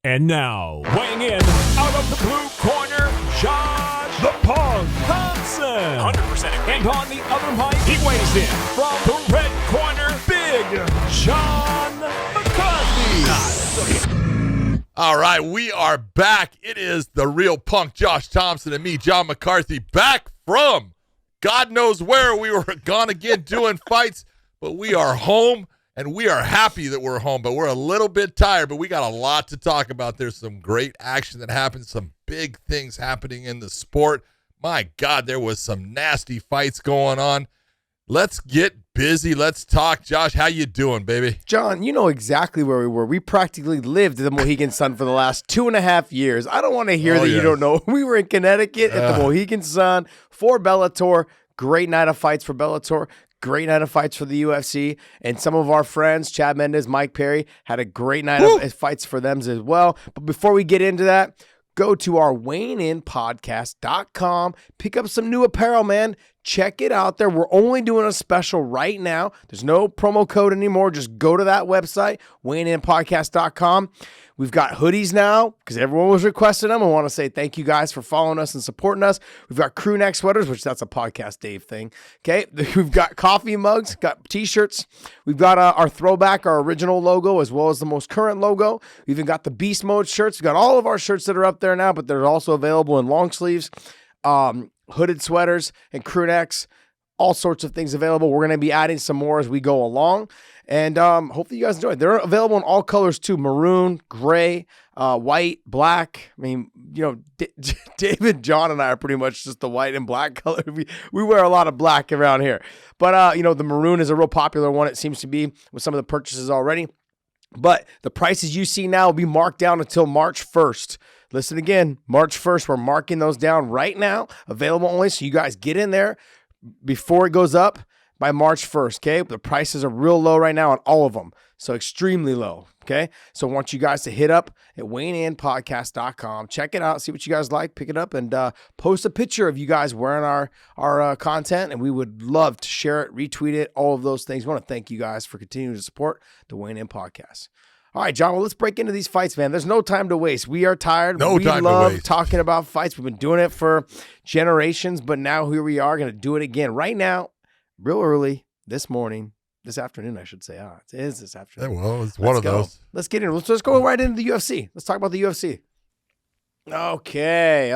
And now, weighing in out of the blue corner, Josh the Punk Thompson. 100%. And on the other mic, he weighs in from the red corner, Big John McCarthy. All right, we are back. It is the real Punk, Josh Thompson, and me, John McCarthy, back from God knows where. We were gone again doing fights, but we are home. And we are happy that we're home, but we're a little bit tired, but we got a lot to talk about. There's some great action that happened, some big things happening in the sport. My God, there was some nasty fights going on. Let's get busy. Let's talk. Josh, how you doing, baby? John, you know exactly where we were. We practically lived the Mohegan Sun for the last 2.5 years. I don't want to hear you don't know. We were in Connecticut at the Mohegan Sun for Bellator. Great night of fights for Bellator. Great night of fights for the UFC, and some of our friends, Chad Mendez, Mike Perry, had a great night of fights for them as well. But before we get into that, go to our weighinginpodcast.com, pick up some new apparel, man. Check it out there. We're only doing a special right now. There's no promo code anymore. Just go to that website, weighinginpodcast.com. We've got hoodies now because everyone was requesting them. I want to say thank you guys for following us and supporting us. We've got crew neck sweaters, which that's a Podcast Dave thing. Okay. We've got coffee mugs, got t-shirts. We've got our throwback, our original logo, as well as the most current logo. We've even got the Beast Mode shirts. We've got all of our shirts that are up there now, but they're also available in long sleeves, hooded sweaters, and crew necks. All sorts of things available. We're going to be adding some more as we go along. And hopefully you guys enjoy it. They're available in all colors too. Maroon, gray, white, black. I mean, you know, David, John, and I are pretty much just the white and black color. We wear a lot of black around here. But, you know, the maroon is a real popular one. It seems to be with some of the purchases already. But the prices you see now will be marked down until March 1st. Listen again, March 1st. We're marking those down right now. Available only. So you guys get in there before it goes up by March 1st, okay? The prices are real low right now on all of them, so extremely low, okay? So I want you guys to hit up at weighinginpodcast.com. Check it out, see what you guys like, pick it up, and post a picture of you guys wearing our content, and we would love to share it, retweet it, all of those things. We want to thank you guys for continuing to support the Weighing In Podcast. All right, John, well, let's break into these fights, man. There's no time to waste. We are tired. We love talking about fights. We've been doing it for generations, but now here we are going to do it again right now, real early this afternoon, I should say. It is this afternoon. Yeah, well, it's one of those. Let's get in. Let's go right into the UFC. Let's talk about the UFC. Okay.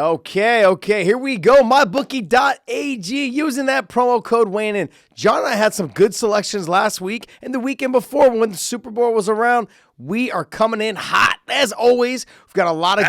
Here we go. MyBookie.ag, using that promo code weighing in. John and I had some good selections last week and the weekend before when the Super Bowl was around. We are coming in hot as always. We've got a lot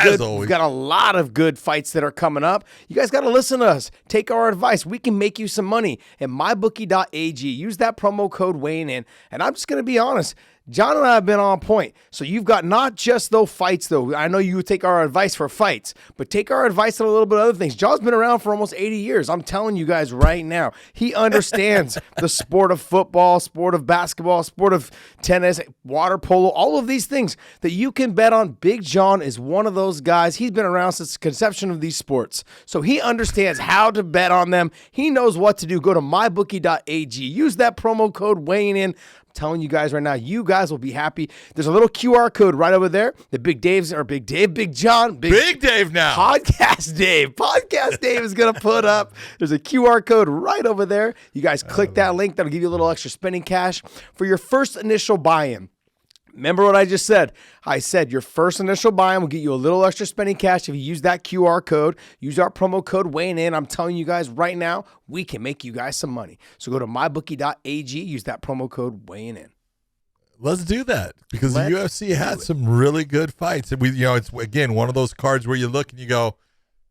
of good fights that are coming up. You guys got to listen to us. Take our advice. We can make you some money at MyBookie.ag. Use that promo code weighing in. And I'm just going to be honest. John and I have been on point. So you've got not just those fights, though. I know you take our advice for fights, but take our advice on a little bit of other things. John's been around for almost 80 years. I'm telling you guys right now. He understands the sport of football, sport of basketball, sport of tennis, water polo, all of these things that you can bet on. Big John is one of those guys. He's been around since the conception of these sports. So he understands how to bet on them. He knows what to do. Go to MyBookie.ag. Use that promo code weighing in. Telling you guys right now, you guys will be happy. There's a little QR code right over there. The Big Dave now. Podcast Dave is going to put up. There's a QR code right over there. You guys click that link. That'll give you a little extra spending cash for your first initial buy-in. Remember what I just said? I said your first initial buy-in will get you a little extra spending cash if you use that QR code. Use our promo code weighing in. I'm telling you guys right now, we can make you guys some money. So go to mybookie.ag. Use that promo code weighing in. Let's do that because the UFC had some really good fights. And it's again one of those cards where you look and you go,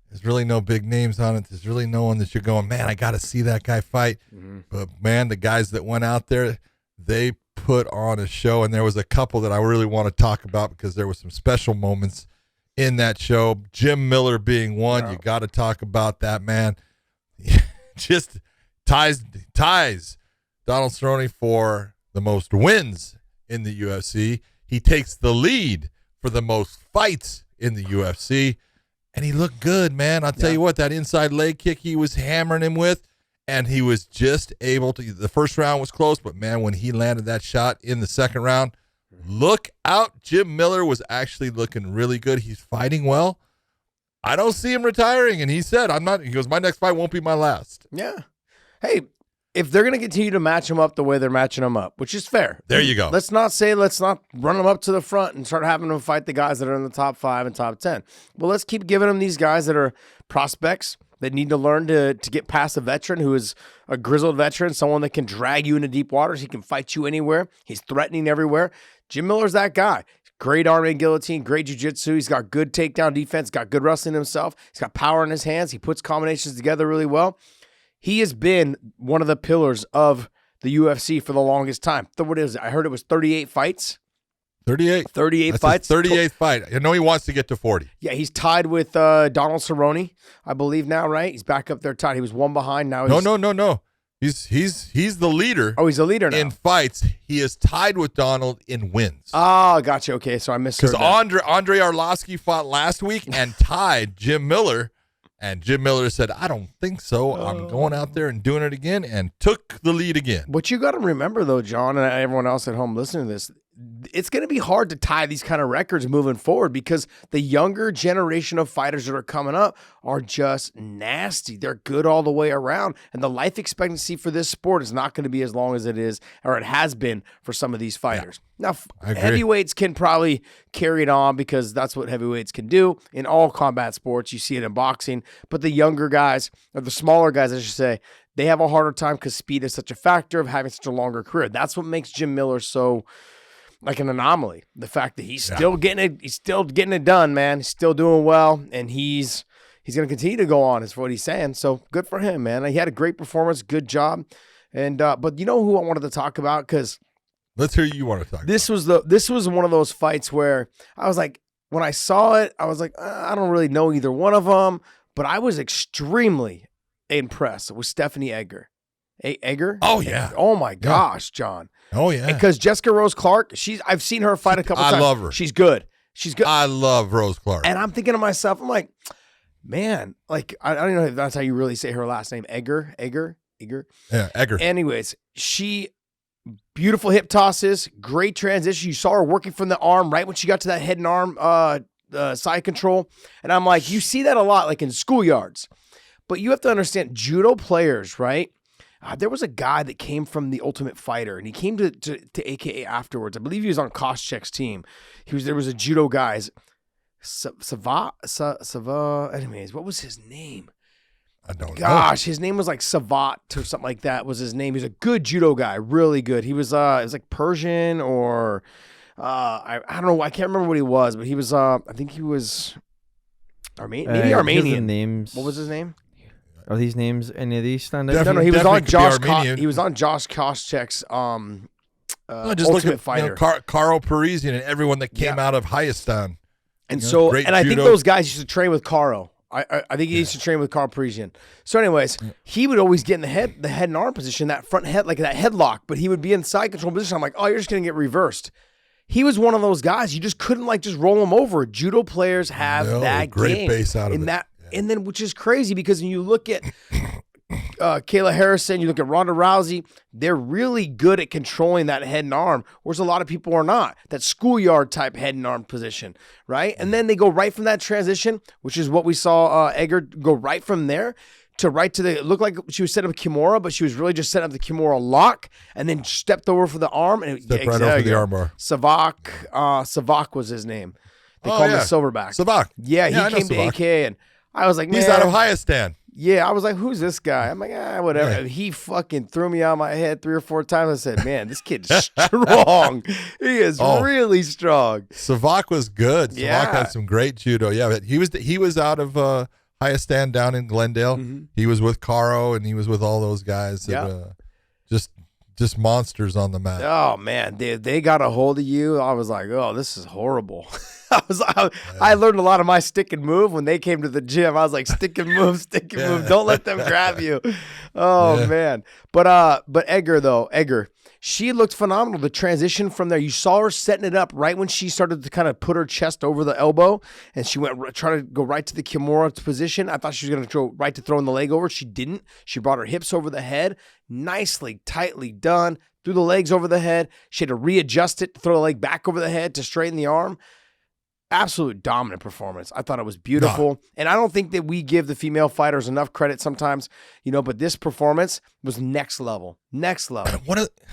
there's really no big names on it. There's really no one that you're going, man, I got to see that guy fight. Mm-hmm. But man, the guys that went out there, they put on a show, and there was a couple that I really want to talk about because there were some special moments in that show. Jim Miller being one. You got to talk about that, man. Just ties Donald Cerrone for the most wins in the UFC. He takes the lead for the most fights in the UFC, and he looked good, man. I'll tell you what, that inside leg kick he was hammering him with, and he was just able to. The first round was close, but man, when he landed that shot in the second round, look out. Jim Miller was actually looking really good. He's fighting well. I don't see him retiring. And he said, he goes, my next fight won't be my last. Yeah. Hey, if they're going to continue to match him up the way they're matching him up, which is fair. There you go. Let's not run them up to the front and start having them fight the guys that are in the top 5 and top 10. Well, let's keep giving them these guys that are prospects that need to learn to get past a veteran who is a grizzled veteran, someone that can drag you into deep waters. He can fight you anywhere. He's threatening everywhere. Jim Miller's that guy. Great arm and guillotine, great jiu-jitsu. He's got good takedown defense, got good wrestling himself. He's got power in his hands. He puts combinations together really well. He has been one of the pillars of the UFC for the longest time. What is it? I heard it was 38 fights. 38. 38 That's fights. 38th fight. I know he wants to get to 40. Yeah, he's tied with Donald Cerrone, I believe now, right? He's back up there tied. He was one behind. Now he's... No. He's the leader. Oh, he's a leader now. In fights. He is tied with Donald in wins. Oh, gotcha. Okay, so I misheard that. Because Andre Arlovsky fought last week and tied Jim Miller. And Jim Miller said, I don't think so. I'm going out there and doing it again, and took the lead again. What you got to remember, though, John, and everyone else at home listening to this, it's going to be hard to tie these kind of records moving forward because the younger generation of fighters that are coming up are just nasty. They're good all the way around, and the life expectancy for this sport is not going to be as long as it is, or it has been for some of these fighters. Yeah, now, heavyweights can probably carry it on because that's what heavyweights can do in all combat sports. You see it in boxing, but the younger guys, or the smaller guys, I should say, they have a harder time because speed is such a factor of having such a longer career. That's what makes Jim Miller so like an anomaly. The fact that he's still getting it done, man. He's still doing well, and he's going to continue to go on, is what he's saying. So good for him, man. He had a great performance, good job. And but you know who I wanted to talk about? Because let's hear you want to talk. This was one of those fights where I was like, when I saw it, I was like, I don't really know either one of them, but I was extremely impressed with Stephanie Egger. Egger? Oh yeah. Oh my gosh, John. Oh yeah. Because Jessica Rose Clark, I've seen her fight a couple times. I love her. She's good. She's good. I love Rose Clark. And I'm thinking to myself, I'm like, man, like I don't know if that's how you really say her last name. Egger. Yeah, Egger. Anyways, beautiful hip tosses, great transition. You saw her working from the arm right when she got to that head and arm side control. And I'm like, you see that a lot, like in schoolyards. But you have to understand, judo players, right? There was a guy that came from the Ultimate Fighter, and he came to AKA afterwards. I believe he was on Koscheck's team. There was a judo guy, Sava. Anyways, what was his name? I don't know. Gosh, his name was like Savat or something like that was his name. He was a good judo guy, really good. He was it was like Persian or I don't know. I can't remember what he was, but he was I think he was maybe Armenian. Names. What was his name? Are these names any of these stand out? No, he was on Josh. He was on Josh Koscheck's just look Ultimate at Fighter. Carl Parisian and everyone that came out of Hayastan. And I think those guys used to train with Caro. I think he used to train with Carl Parisian. So anyways, he would always get in the head and arm position, that front head, like that headlock, but he would be in side control position. I'm like, oh, you're just going to get reversed. He was one of those guys. You just couldn't just roll him over. Judo players have that great game. Base out of it. That, and then, which is crazy because when you look at Kayla Harrison, you look at Ronda Rousey, they're really good at controlling that head and arm, whereas a lot of people are not. That schoolyard type head and arm position, right? And then they go right from that transition, which is what we saw Egger go right from there to it looked like she was setting up a Kimura, but she was really just setting up the Kimura lock and then stepped over for the arm. And stepped right over the armbar. Savak was his name. They called him the Silverback. Savak. Yeah, he came to AK, and I was like, man. He's out of Hayastan. Yeah, I was like, who's this guy? I'm like, whatever. Yeah. And he fucking threw me out of my head 3 or 4 times. I said, man, this kid's strong. He is really strong. Savak was good. Yeah. Savak had some great judo. Yeah, but he was out of Hayastan down in Glendale. Mm-hmm. He was with Caro, and he was with all those guys that just monsters on the mat. Oh, man. They got a hold of you. I was like, oh, this is horrible. I learned a lot of my stick and move when they came to the gym. I was like, stick and move. Don't let them grab you. Oh man. But Edgar, she looked phenomenal. The transition from there, you saw her setting it up right when she started to kind of put her chest over the elbow, and she went try to go right to the Kimura position. I thought she was going to go right to throwing the leg over. She didn't. She brought her hips over the head. Nicely, tightly done. Threw the legs over the head. She had to readjust it, to throw the leg back over the head to straighten the arm. Absolute dominant performance. I thought it was beautiful. No. And I don't think that we give the female fighters enough credit sometimes, but this performance was next level. Next level.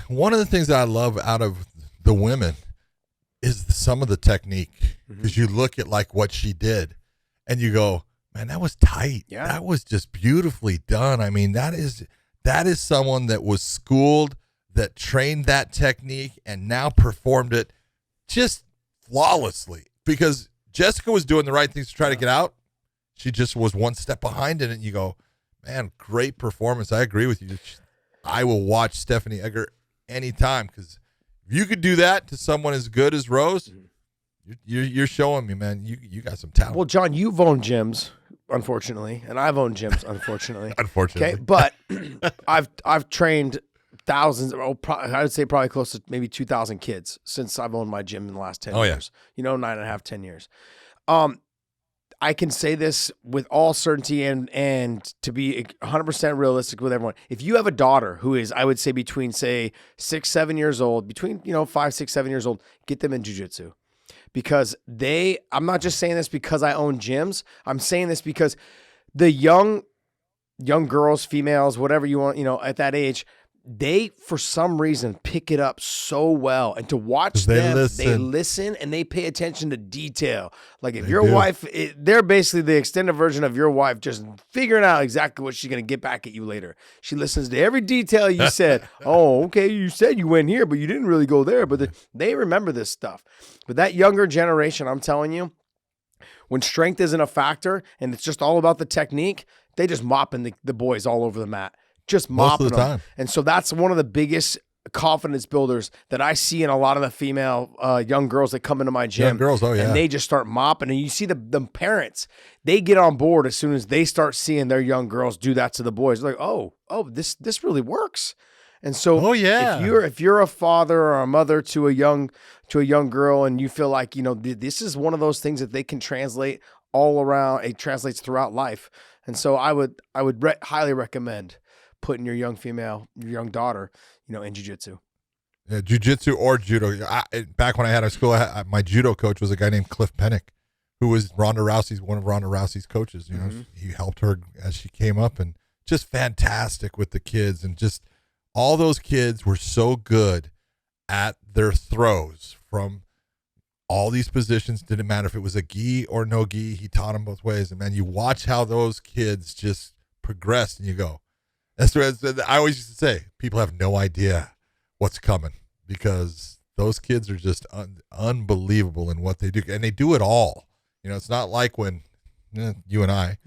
One of the things that I love out of the women is some of the technique. Because you look at like what she did and you go, man, that was tight. Yeah. That was just beautifully done. I mean, that is someone that was schooled, that trained that technique and now performed it just flawlessly. Because Jessica was doing the right things to try to get out. She just was one step behind it, and you go, man, great performance. I agree with you. I will watch Stephanie Egger anytime, because if you could do that to someone as good as Rose, you're showing me, man, you got some talent. Well, John, you've owned gyms, unfortunately, and I've owned gyms, unfortunately. Unfortunately. Okay, but I've trained thousands, I would say probably close to maybe 2,000 kids since I've owned my gym in the last 10 years. 9.5, 10 years. I can say this with all certainty and to be 100% realistic with everyone. If you have a daughter who is, I would say between, say, 6, 7 years old, between, 5, 6, 7 years old, get them in jiu-jitsu. Because I'm not just saying this because I own gyms. I'm saying this because the young girls, females, whatever you want, at that age, they, for some reason, pick it up so well. And to watch them, they listen and they pay attention to detail. Like if your wife, they're basically the extended version of your wife, just figuring out exactly what she's going to get back at you later. She listens to every detail you said. Oh, okay, you said you went here, but you didn't really go there. But they remember this stuff. But that younger generation, I'm telling you, when strength isn't a factor and it's just all about the technique, they just mopping the boys all over the mat. Just mopping them. And so that's one of the biggest confidence builders that I see in a lot of the female young girls that come into my gym. Young girls, oh yeah. And they just start mopping. And you see the parents, they get on board as soon as they start seeing their young girls do that to the boys. They're like, oh, this really works. And so if you're a father or a mother to a young girl and you feel like, this is one of those things that they can translate all around, it translates throughout life. And so I would highly recommend putting your young your young daughter, in jiu-jitsu. Yeah, jiu-jitsu or judo. Back when I had a school, my judo coach was a guy named Cliff Pennick, who was one of Ronda Rousey's coaches. He helped her as she came up, and just fantastic with the kids. And just all those kids were so good at their throws from all these positions. Didn't matter if it was a gi or no gi. He taught them both ways. And man, you watch how those kids just progressed, and you go, that's what I always used to say. People have no idea what's coming because those kids are just unbelievable in what they do. And they do it all. It's not like when you and I,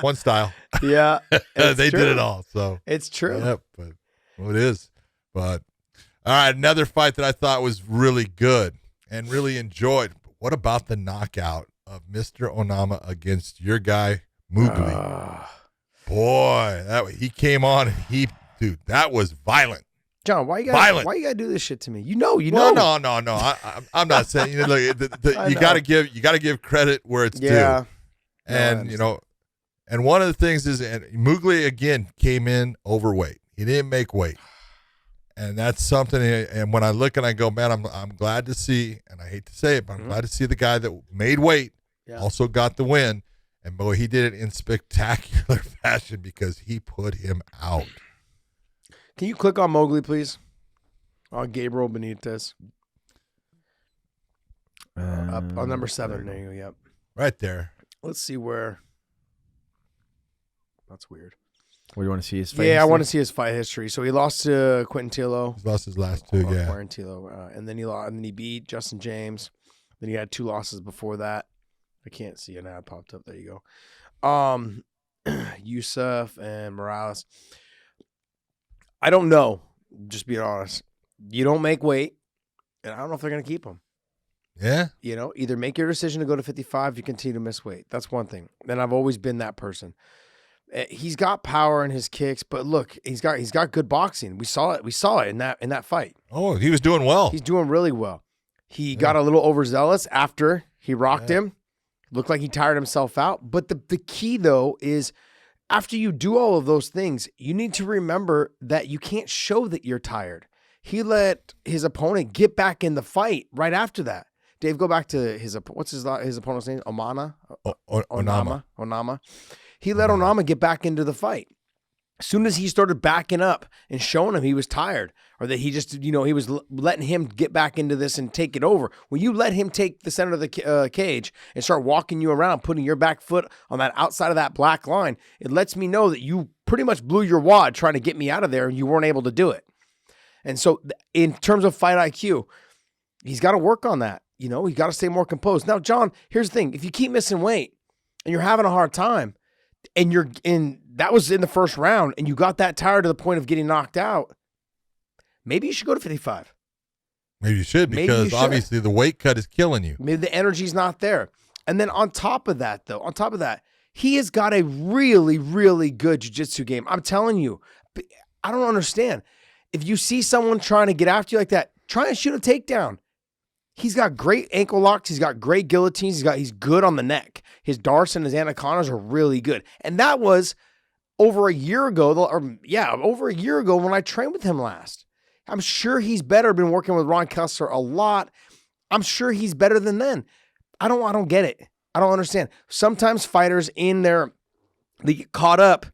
one style. Yeah. They did it all. So it's true. Yep. It is. But all right, another fight that I thought was really good and really enjoyed. What about the knockout of Mr. Onama against your guy, Mugli? Boy, he came on and dude, that was violent. John, why you gotta do this shit to me? No. I'm not saying. Look, you gotta give credit where it's due. And and one of the things is, and Mugli again came in overweight. He didn't make weight, and that's something. And when I look and I go, man, I'm glad to see, and I hate to say it, but I'm glad to see the guy that made weight also got the win. And boy, he did it in spectacular fashion because he put him out. Can you click on Mowgli, please? On Gabriel Benitez. Up on number 7. There you go. Yep. Right there. Let's see where. That's weird. What do you want to see his fight? Yeah, I want to see his fight history. So he lost to Quentin Tillo. He lost his last 2, yeah. Quentin Tillo, and then he beat Justin James. Then he had 2 losses before that. I can't see an ad popped up. There you go. Yusuf and Morales. I don't know. Just being honest. You don't make weight, and I don't know if they're going to keep him. Yeah. You know, either make your decision to go to 55, you continue to miss weight. That's one thing. And I've always been that person. He's got power in his kicks, but look, he's got good boxing. We saw it in that fight. Oh, he was doing well. He's doing really well. He got a little overzealous after he rocked him. Looked like he tired himself out. But the key though is after you do all of those things, you need to remember that you can't show that you're tired. He let his opponent get back in the fight right after that. Dave, go back to his opponent's name? Onama. He let Onama get back into the fight. As soon as he started backing up and showing him he was tired, or that he just, he was letting him get back into this and take it over. When you let him take the center of the cage and start walking you around, putting your back foot on that outside of that black line, it lets me know that you pretty much blew your wad trying to get me out of there and you weren't able to do it. And so in terms of fight IQ, he's got to work on that. He's got to stay more composed. Now, John, here's the thing. If you keep missing weight and you're having a hard time, and that was in the first round, and you got that tired to the point of getting knocked out, maybe you should go to 55. Maybe you should, because obviously the weight cut is killing you. Maybe the energy's not there. And then on top of that, he has got a really, really good jiu-jitsu game. I'm telling you, I don't understand. If you see someone trying to get after you like that, try and shoot a takedown. He's got great ankle locks. He's got great guillotines. He's good on the neck. His darts and his anacondas are really good. And that was over a year ago when I trained with him last. I'm sure he's better. Been working with Ron Kessler a lot. I'm sure he's better than then. I don't get it. I don't understand. Sometimes fighters they get caught up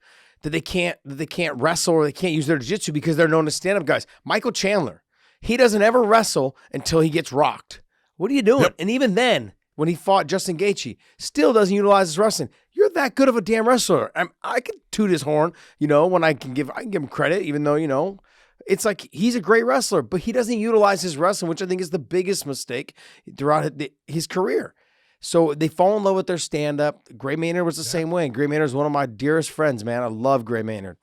that they can't wrestle or they can't use their jiu-jitsu because they're known as stand-up guys. Michael Chandler, he doesn't ever wrestle until he gets rocked. What are you doing? Yep. And even then, when he fought Justin Gaethje, still doesn't utilize his wrestling. You're that good of a damn wrestler. I can toot his horn, when I can give him credit, even though, it's like he's a great wrestler, but he doesn't utilize his wrestling, which I think is the biggest mistake throughout his career. So they fall in love with their stand-up. Gray Maynard was the same way. Gray Maynard is one of my dearest friends, man. I love Gray Maynard.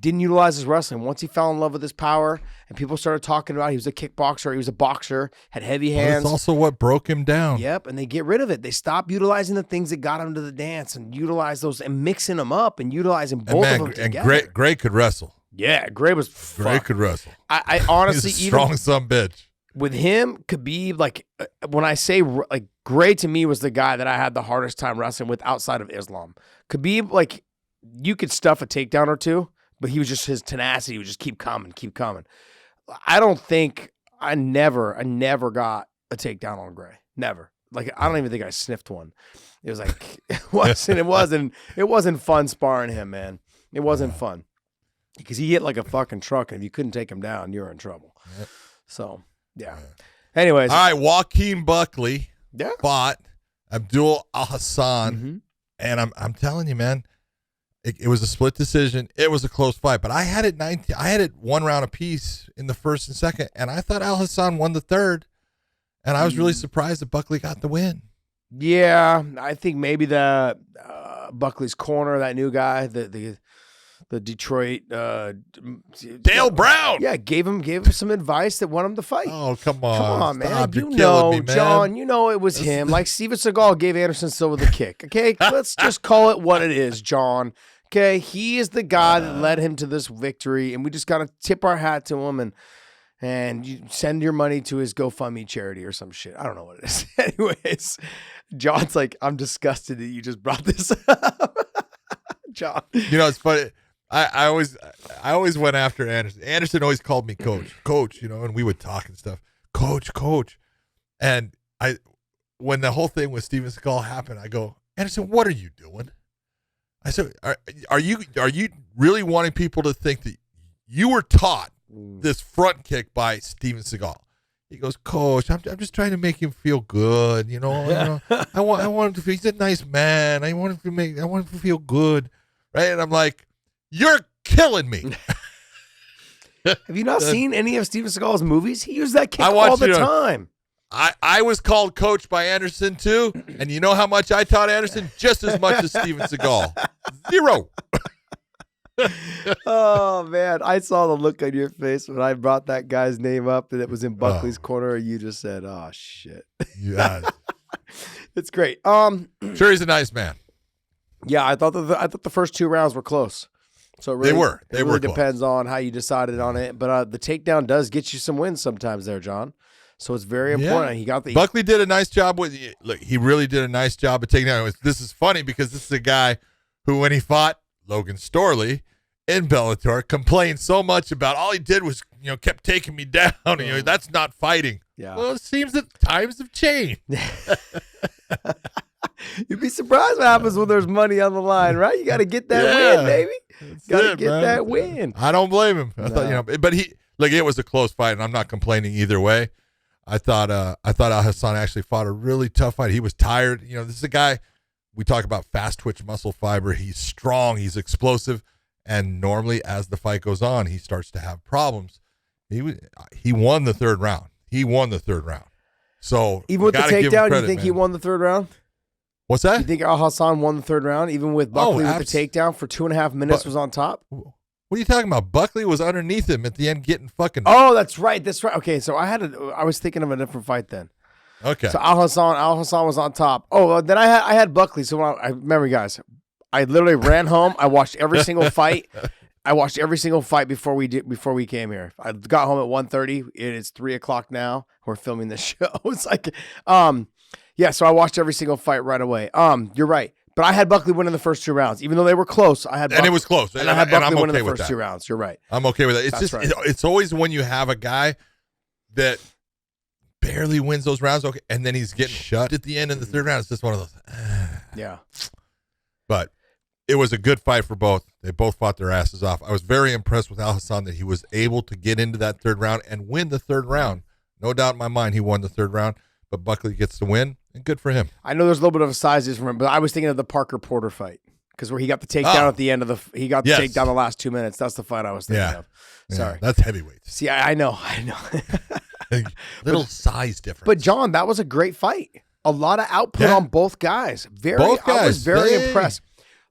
Didn't utilize his wrestling. Once he fell in love with his power and people started talking about he was a kickboxer, he was a boxer, had heavy hands. That's also what broke him down. Yep, and they get rid of it. They stop utilizing the things that got him to the dance and utilize those and mixing them up and utilizing both of them together. And Gray could wrestle. Yeah, Gray was fun. Gray could wrestle. I honestly, he's a strong son bitch. With him, Khabib, when I say Gray to me was the guy that I had the hardest time wrestling with outside of Islam. Khabib, you could stuff a takedown or two, but he was just his tenacity would just keep coming. I never got a takedown on Gray. Never. I don't even think I sniffed one. It was it wasn't fun sparring him, man. It wasn't fun. Because he hit like a fucking truck, and if you couldn't take him down, you're in trouble. Yep. So, yeah. Anyways. All right, Joaquin Buckley fought Abdul Al-Hassan, and I'm telling you, man, it was a split decision. It was a close fight, but I had it 1 round apiece in the first and second, and I thought Al-Hassan won the third, and I was really surprised that Buckley got the win. Yeah, I think maybe the Buckley's corner, that new guy, the Detroit Dale Brown. Yeah, gave him some advice that won him the fight. Oh, come on, man. Stop. You're killing me, man. John, it was him. Like Steven Seagal gave Anderson Silva the kick. Okay, let's just call it what it is, John. Okay, he is the guy that led him to this victory, and we just got to tip our hat to him and you send your money to his GoFundMe charity or some shit. I don't know what it is. Anyways, John's like, I'm disgusted that you just brought this up. John. It's funny. I always went after Anderson. Anderson always called me coach, and we would talk and stuff. Coach. And when the whole thing with Steven Seagal happened, I go, Anderson, what are you doing? I said, are you really wanting people to think that you were taught this front kick by Steven Seagal? He goes, Coach, I'm just trying to make him feel good. I want him to feel, he's a nice man. I want him to feel good. Right. And I'm like, you're killing me. Have you not seen any of Steven Seagal's movies? He used that kick all the time. I was called coach by Anderson too, and you know how much I taught Anderson? Just as much as Steven Seagal. 0. Oh man, I saw the look on your face when I brought that guy's name up and it was in Buckley's corner. And you just said, "Oh shit." Yeah. It's great. Sure, he's a nice man. Yeah, I thought the first 2 rounds were close. So it really, They were. It really depends on how you decided on it. But the takedown does get you some wins sometimes there, John. So it's very important. Yeah. He got the Buckley did a nice job with. Look, he really did a nice job of taking down. This is funny because this is a guy who, when he fought Logan Storley in Bellator, complained so much about all he did was kept taking me down. That's not fighting. Yeah. Well, it seems that times have changed. You'd be surprised what happens when there's money on the line, right? You got to get that win, baby. Got to get that win. I don't blame him. I thought, but it was a close fight, and I'm not complaining either way. I thought Al Hassan actually fought a really tough fight. He was tired. This is a guy, we talk about fast twitch muscle fiber. He's strong. He's explosive. And normally as the fight goes on, he starts to have problems. He won the third round. So even with the takedown, you think he won the third round? What's that? You think Al Hassan won the third round, even with Buckley with the takedown for 2.5 minutes was on top? What are you talking about? Buckley was underneath him at the end getting fucking... Oh, that's right. Okay, so I was thinking of a different fight then. Okay. So Al Hassan was on top. Oh, then I had Buckley. So I remember, guys, I literally ran home. I watched every single fight. Before we came here. I got home at 1:30. It is 3:00 now. We're filming this show. It's like, yeah. So I watched every single fight right away. You're right, but I had Buckley winning the first 2 rounds, even though they were close. And it was close. And I had Buckley winning okay the first 2 rounds. You're right. I'm okay with that. It's That's right. It's always when you have a guy that barely wins those rounds, okay, and then he's getting shut at the end of the third round. It's just one of those. Yeah. But it was a good fight for both. They both fought their asses off. I was very impressed with Al Hassan that he was able to get into that third round and win the third round. No doubt in my mind he won the third round, but Buckley gets the win, and good for him. I know there's a little bit of a size difference from him, but I was thinking of the Parker Porter fight because where he got the takedown at the end of the takedown the last 2 minutes. That's the fight I was thinking of. Sorry. Yeah, that's heavyweight. See, I know. Little size difference. But John, that was a great fight. A lot of output on both guys. I was very impressed.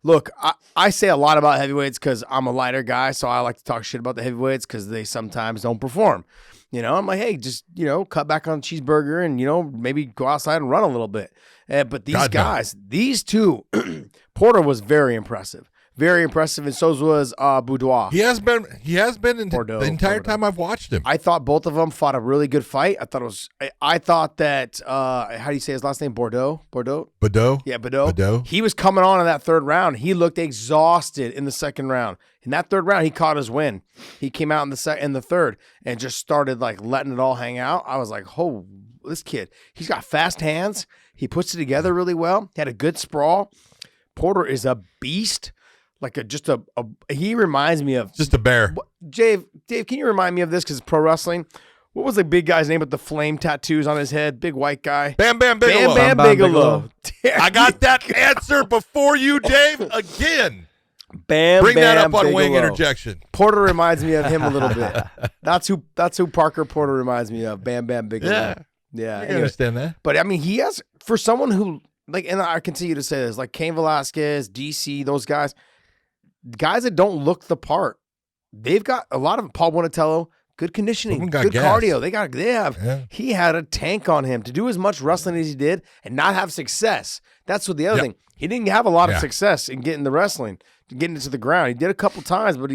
Look, I say a lot about heavyweights because I'm a lighter guy, so I like to talk shit about the heavyweights because they sometimes don't perform. I'm like, hey, just, cut back on cheeseburger and, maybe go outside and run a little bit. But these guys, these two, Porter was very impressive. Very impressive, and so was Boudoir. He has been in Bordeaux, the entire time I've watched him. I thought both of them fought a really good fight. I thought that how do you say his last name? Bordeaux? Yeah, Bordeaux. He was coming on in that third round. He looked exhausted in the second round. In that third round, he caught his win. He came out in the third and just started like letting it all hang out. I was like, oh, this kid, he's got fast hands. He puts it together really well. He had a good sprawl. Porter is a beast. Like he reminds me of just a bear. Dave, can you remind me of this? Because it's pro wrestling. What was the big guy's name with the flame tattoos on his head? Big white guy. Bam Bam Bigelow. Bam Bam Bigelow. I got that answer before you, Dave. Again. Bring that up on Bigelow. Wing Interjection. Porter reminds me of him a little bit. That's who Parker Porter reminds me of. Bam Bam Bigelow. Yeah. I understand that. But I mean, he has, for someone who and I continue to say this, like Cain Velasquez, DC, those guys that don't look the part. They've got a lot of Paul Bonatello, good conditioning, good cardio. He had a tank on him to do as much wrestling as he did and not have success. That's what the other thing. He didn't have a lot of success in getting the wrestling, getting it to the ground. He did a couple times, but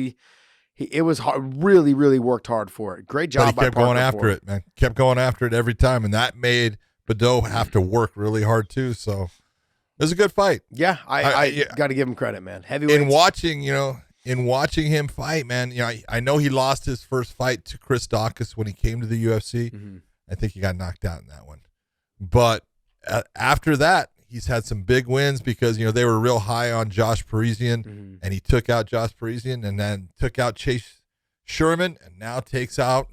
it was hard, really, really worked hard for it. Great job. But he kept going after it, man. Kept going after it every time, and that made Bordeaux have to work really hard too. So it was a good fight. Yeah, I got to give him credit, man. Heavyweights. In watching him fight, man, I know he lost his first fight to Chris Dawkins when he came to the UFC. Mm-hmm. I think he got knocked out in that one. But after that, he's had some big wins because, they were real high on Josh Parisian, and he took out Josh Parisian and then took out Chase Sherman and now takes out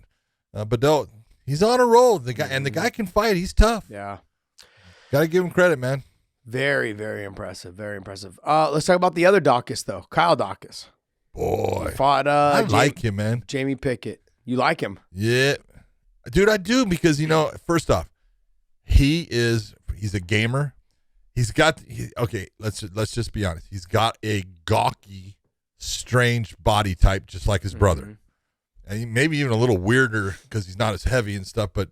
Bordeaux. He's on a roll. The guy can fight. He's tough. Yeah. Got to give him credit, man. Very, very impressive. Very impressive. Let's talk about the other Dawkins, though. Kyle Dawkins. Boy. He fought, I like him, man. Jamie Pickett. You like him? Yeah. Dude, I do because, first off, he's a gamer. Let's just be honest. He's got a gawky strange body type, just like his brother. And maybe even a little weirder because he's not as heavy and stuff. But,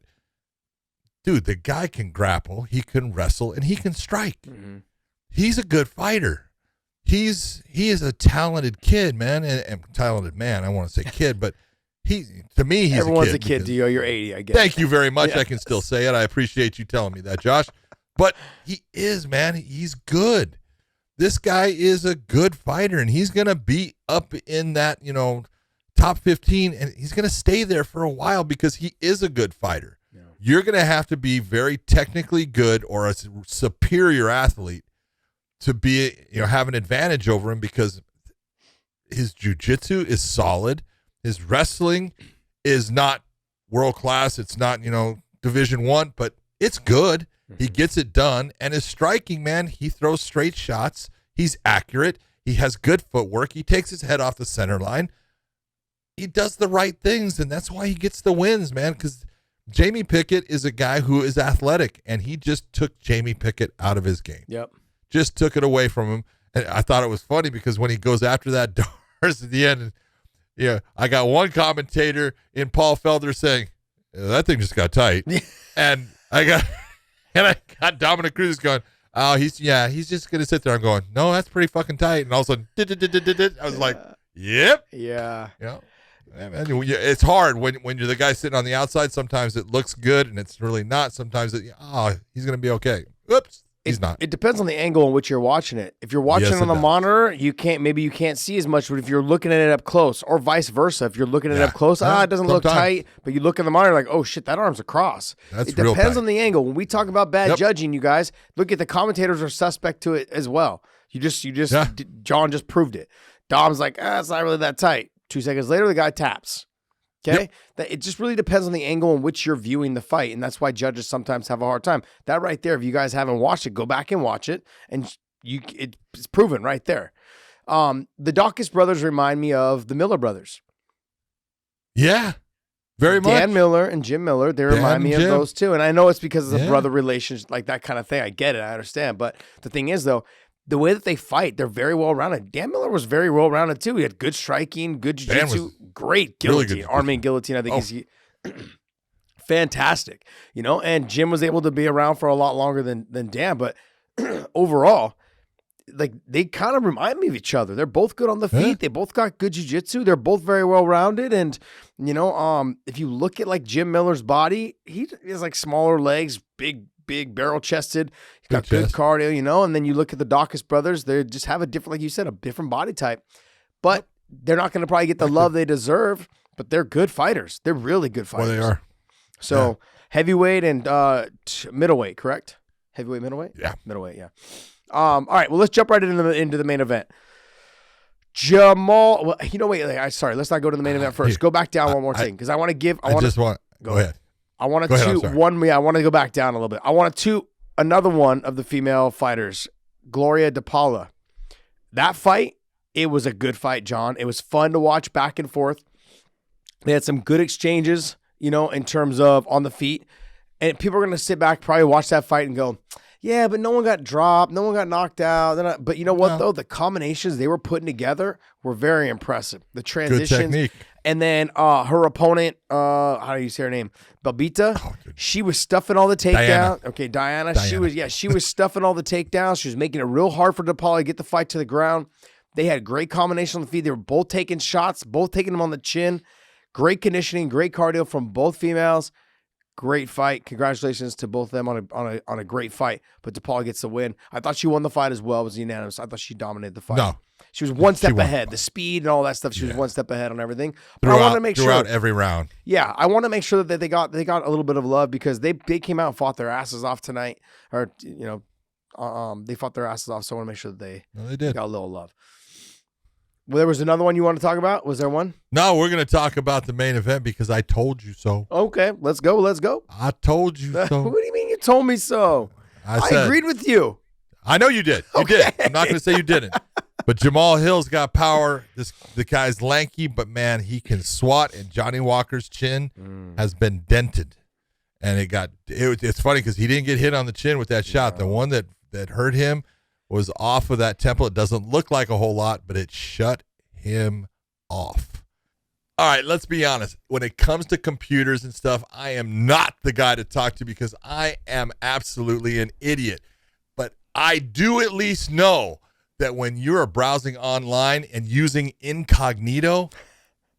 dude, the guy can grapple, he can wrestle, and he can strike. He's a good fighter. He is a talented kid, man. And talented man, I want to say kid, but to me, he's Everyone's a kid. Dio. You're 80, I guess. Thank you very much. Yeah. I can still say it. I appreciate you telling me that, Josh. But he is, man. He's good. This guy is a good fighter, and he's going to be up in that, top 15, and he's going to stay there for a while because he is a good fighter. Yeah. You're going to have to be very technically good or a superior athlete to be, have an advantage over him because his jiu-jitsu is solid. His wrestling is not world-class. It's not, Division I, but it's good. He gets it done. And his striking, man, he throws straight shots. He's accurate. He has good footwork. He takes his head off the center line. He does the right things, and that's why he gets the wins, man, because Jamie Pickett is a guy who is athletic, and he just took Jamie Pickett out of his game. Yep. Just took it away from him. And I thought it was funny because when he goes after that Dariush at the end, I got one commentator in Paul Felder saying, that thing just got tight. and I got Dominic Cruz going, oh, he's just going to sit there. I'm going, no, that's pretty fucking tight. And all of a sudden, I was like, yep. Yeah. It's hard when you're the guy sitting on the outside. Sometimes it looks good and it's really not. Sometimes he's going to be okay. Oops, he's not. It depends on the angle in which you're watching it. If you're watching on the monitor, you can't see as much. But if you're looking at it up close, or vice versa, if you're looking at it up close, it doesn't look tight. But you look in the monitor like, oh shit, that arm's across. It depends on the angle. When we talk about bad judging, you guys look at the commentators are suspect to it as well. John just proved it. Dom's like, it's not really that tight. 2 seconds later, the guy taps. Okay? Yep. It just really depends on the angle in which you're viewing the fight, and that's why judges sometimes have a hard time. That right there, if you guys haven't watched it, go back and watch it, and it's proven right there. The Dawkins brothers remind me of the Miller brothers. Yeah, very much. Dan Miller and Jim Miller, they remind me of those two, and I know it's because of the brother relations, like that kind of thing. I get it, I understand, but the thing is, though, the way that they fight, they're very well-rounded. Dan Miller was very well-rounded, too. He had good striking, good jiu-jitsu, great guillotine. Really Army and guillotine, I think he's fantastic. And Jim was able to be around for a lot longer than Dan. But overall, like, they kind of remind me of each other. They're both good on the feet. They both got good jiu-jitsu. They're both very well-rounded. And, if you look at, like, Jim Miller's body, he has, like, smaller legs, big barrel-chested. He's got good cardio, and then you look at the Dawkins brothers, they just have a different, like you said, a different body type. But they're not going to probably get the love they deserve, but they're good fighters. They're really good fighters. Well, they are. So, heavyweight and middleweight, correct? Heavyweight, middleweight? Yeah. Middleweight, yeah. All right, well, let's jump right into the main event. Jamal, sorry, let's not go to the main event first. Go back down one more thing, because I want to give. Go ahead. I want to go back down a little bit. I want to another one of the female fighters, Gloria DePaula. That fight, it was a good fight, John. It was fun to watch back and forth. They had some good exchanges, in terms of on the feet. And people are going to sit back, probably watch that fight and go, yeah, but no one got dropped. No one got knocked out. But you know what, though? The combinations they were putting together were very impressive. The transitions. Good technique. And then her opponent, how do you say her name? Babita. She was stuffing all the takedowns. Okay, Diana. She was stuffing all the takedowns. She was making it real hard for DePaula to get the fight to the ground. They had great combination on the feet. They were both taking shots, both taking them on the chin. Great conditioning, great cardio from both females. Great fight. Congratulations to both of them on a great fight. But DePaula gets the win. I thought she won the fight as well. It was unanimous. I thought she dominated the fight. No. She was one step ahead. The speed and all that stuff, she was one step ahead on everything. But I want to make sure throughout every round. Yeah, I want to make sure that they got a little bit of love because they came out and fought their asses off tonight. Or they fought their asses off. So I want to make sure that they did. Got a little love. Well, there was another one you want to talk about? Was there one? No, we're going to talk about the main event because I told you so. Okay, let's go. I told you so. What do you mean you told me so? I agreed with you. I know you did. You did. I'm not going to say you didn't. But Jamahal Hill's got power. The guy's lanky, but man, he can swat. And Johnny Walker's chin has been dented. And it's funny because he didn't get hit on the chin with that shot. The one that hurt him was off of that temple. It doesn't look like a whole lot, but it shut him off. All right, let's be honest. When it comes to computers and stuff, I am not the guy to talk to because I am absolutely an idiot. But I do at least know that when you're browsing online and using incognito,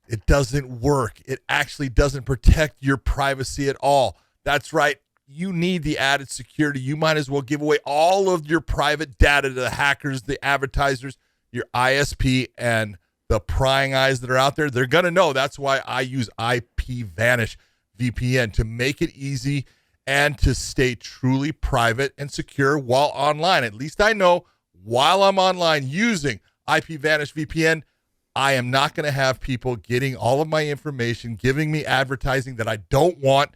it doesn't work. It actually doesn't protect your privacy at all. That's right. You need the added security. You might as well give away all of your private data to the hackers, the advertisers, your ISP, and the prying eyes that are out there. They're going to know. That's why I use IPVanish VPN to make it easy and to stay truly private and secure while online. At least I know while I'm online using IPVanish VPN, I am not going to have people getting all of my information, giving me advertising that I don't want.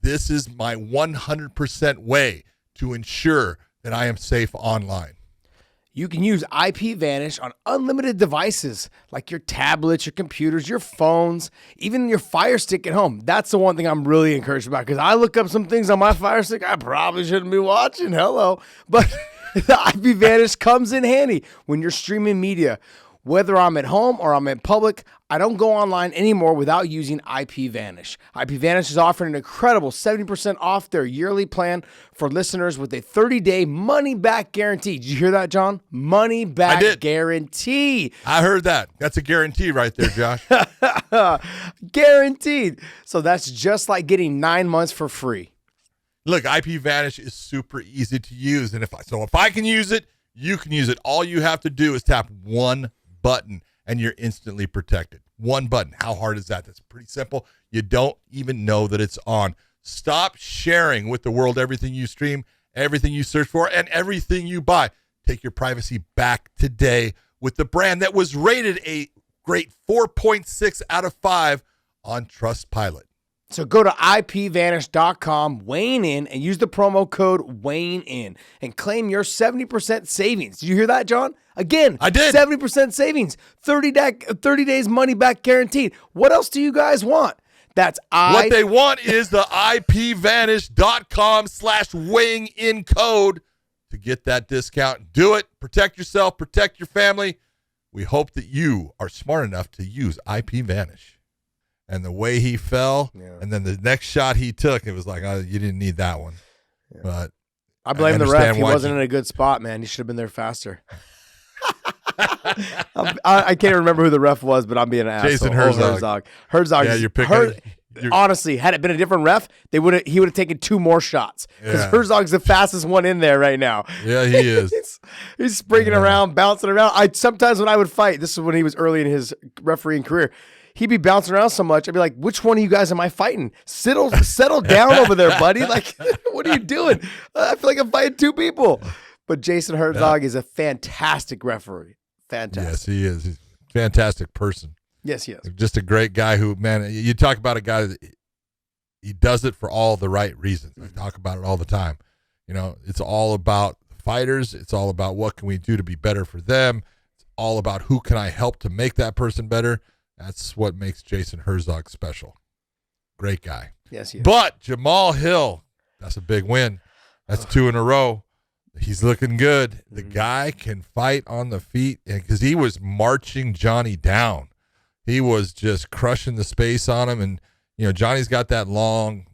This is my 100% way to ensure that I am safe online. You can use IPVanish on unlimited devices like your tablets, your computers, your phones, even your Fire Stick at home. That's the one thing I'm really encouraged about because I look up some things on my Fire Stick I probably shouldn't be watching. Hello. But the IPVanish comes in handy when you're streaming media. Whether I'm at home or I'm in public, I don't go online anymore without using IPVanish. IPVanish is offering an incredible 70% off their yearly plan for listeners with a 30-day money-back guarantee. Did you hear that, John? Money-back guarantee. I heard that. That's a guarantee right there, Josh. Guaranteed. So that's just like getting 9 months for free. Look, IPVanish is super easy to use. And if I can use it, you can use it. All you have to do is tap one button and you're instantly protected. One button. How hard is that? That's pretty simple. You don't even know that it's on. Stop sharing with the world everything you stream, everything you search for, and everything you buy. Take your privacy back today with the brand that was rated a great 4.6 out of 5 on Trustpilot. So go to IPVanish.com, weighing in, and use the promo code weighing in and claim your 70% savings. Did you hear that, John? Again, I did. 70% savings, 30 days money back guaranteed. What else do you guys want? That's What they want is the IPVanish.com/weighing in code to get that discount. Do it. Protect yourself. Protect your family. We hope that you are smart enough to use IPVanish. And the way he fell, and then the next shot he took, it was like, oh, you didn't need that one. Yeah. But I blame the ref. He wasn't in a good spot, man. He should have been there faster. I can't remember who the ref was, but I'm being an asshole. Jason Herzog. Herzog. Yeah, you're picking. Honestly, had it been a different ref, he would have taken 2 more shots because Herzog's the fastest one in there right now. Yeah, he is. he's springing around, bouncing around. Sometimes when I would fight, this is when he was early in his refereeing career, he'd be bouncing around so much. I'd be like, which one of you guys am I fighting? Settle down over there, buddy. Like, what are you doing? I feel like I'm fighting 2 people. But Jason Herzog is a fantastic referee. Fantastic. Yes, he is. He's a fantastic person. Yes, he is. Just a great guy who, man, you talk about a guy that he does it for all the right reasons. I talk about it all the time. You know, it's all about fighters. It's all about what can we do to be better for them. It's all about who can I help to make that person better. That's what makes Jason Herzog special. Great guy. Yes, he is. But Jamahal Hill, that's a big win. That's 2 in a row. He's looking good. The guy can fight on the feet because he was marching Johnny down. He was just crushing the space on him. And, you know, Johnny's got that long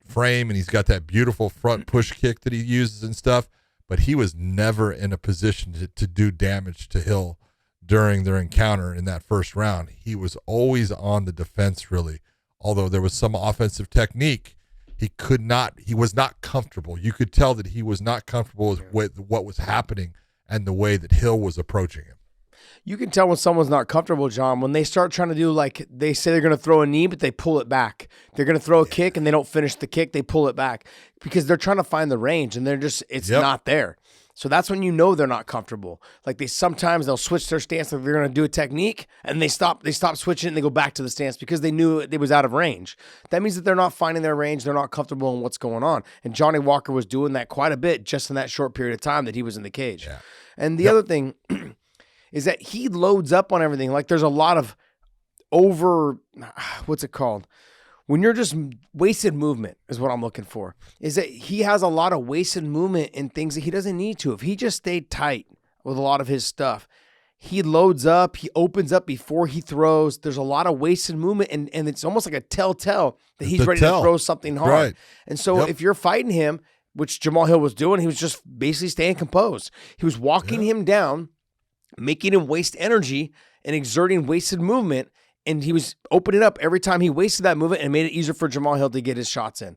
frame and he's got that beautiful front push kick that he uses and stuff. But he was never in a position to do damage to Hill during their encounter in that first round. He was always on the defense, really. Although there was some offensive technique, he was not comfortable. You could tell that he was not comfortable with what was happening and the way that Hill was approaching him. You can tell when someone's not comfortable, John, when they start trying to do, like, they say they're going to throw a knee, but they pull it back. They're going to throw a kick and they don't finish the kick. They pull it back because they're trying to find the range and it's not there. So that's when you know they're not comfortable. Like sometimes they'll switch their stance if they're going to do a technique and they stop switching and they go back to the stance because they knew it was out of range. That means that they're not finding their range. They're not comfortable in what's going on. And Johnny Walker was doing that quite a bit just in that short period of time that he was in the cage. Yeah. And the other thing is that he loads up on everything. Like there's a lot of what's it called? When you're just wasted movement is what I'm looking for, is that he has a lot of wasted movement in things that he doesn't need to. If he just stayed tight with a lot of his stuff, he loads up, he opens up before he throws. There's a lot of wasted movement, and it's almost like a telltale that he's ready to throw something hard. Right. And so if you're fighting him, which Jamahal Hill was doing, he was just basically staying composed. He was walking him down, making him waste energy and exerting wasted movement, and he was opening up every time he wasted that movement and made it easier for Jamahal Hill to get his shots in.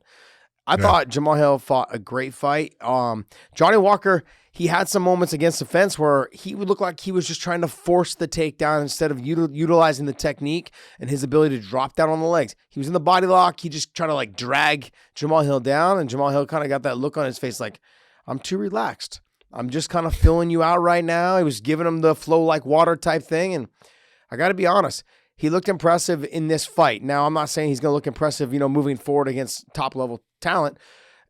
I thought Jamahal Hill fought a great fight. Johnny Walker, he had some moments against the fence where he would look like he was just trying to force the takedown instead of utilizing the technique and his ability to drop down on the legs. He was in the body lock. He just tried to like drag Jamahal Hill down, and Jamahal Hill kind of got that look on his face like, I'm too relaxed. I'm just kind of filling you out right now. He was giving him the flow like water type thing, and I got to be honest, he looked impressive in this fight. Now, I'm not saying he's going to look impressive, moving forward against top-level talent.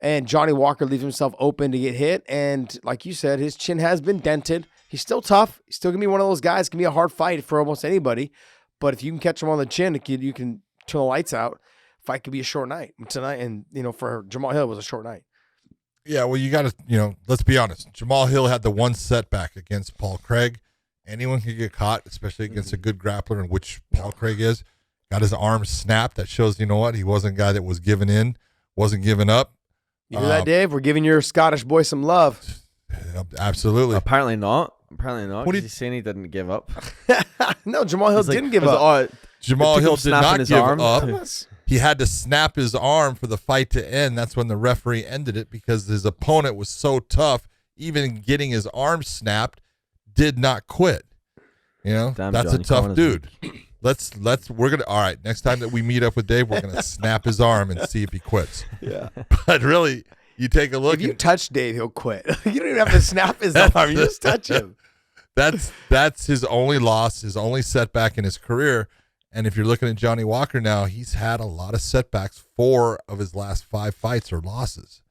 And Johnny Walker leaves himself open to get hit. And like you said, his chin has been dented. He's still tough. He's still going to be one of those guys. It's going to be a hard fight for almost anybody. But if you can catch him on the chin, you can turn the lights out. Fight could be a short night tonight. And, for Jamahal Hill, it was a short night. Yeah, well, you got to, let's be honest. Jamahal Hill had the one setback against Paul Craig. Anyone can get caught, especially against a good grappler, in which Paul Craig is. Got his arm snapped. That shows, he wasn't a guy that was giving in, wasn't giving up. You hear that, Dave? We're giving your Scottish boy some love. Absolutely. Apparently not. What did he saying he didn't give up? No, Jamahal Hill didn't give up. Jamahal Hill did not give arm. up. He had to snap his arm for the fight to end. That's when the referee ended it because his opponent was so tough. Even getting his arm snapped, did not quit. Damn, that's Johnny a tough Corners, dude. We're gonna all right. Next time that we meet up with Dave, we're gonna snap his arm and see if he quits. Yeah, but really, you take a look. If you touch Dave, he'll quit. You don't even have to snap his arm. You just touch him. That's his only loss, his only setback in his career. And if you're looking at Johnny Walker now, he's had a lot of setbacks. 4 of his last 5 fights are losses.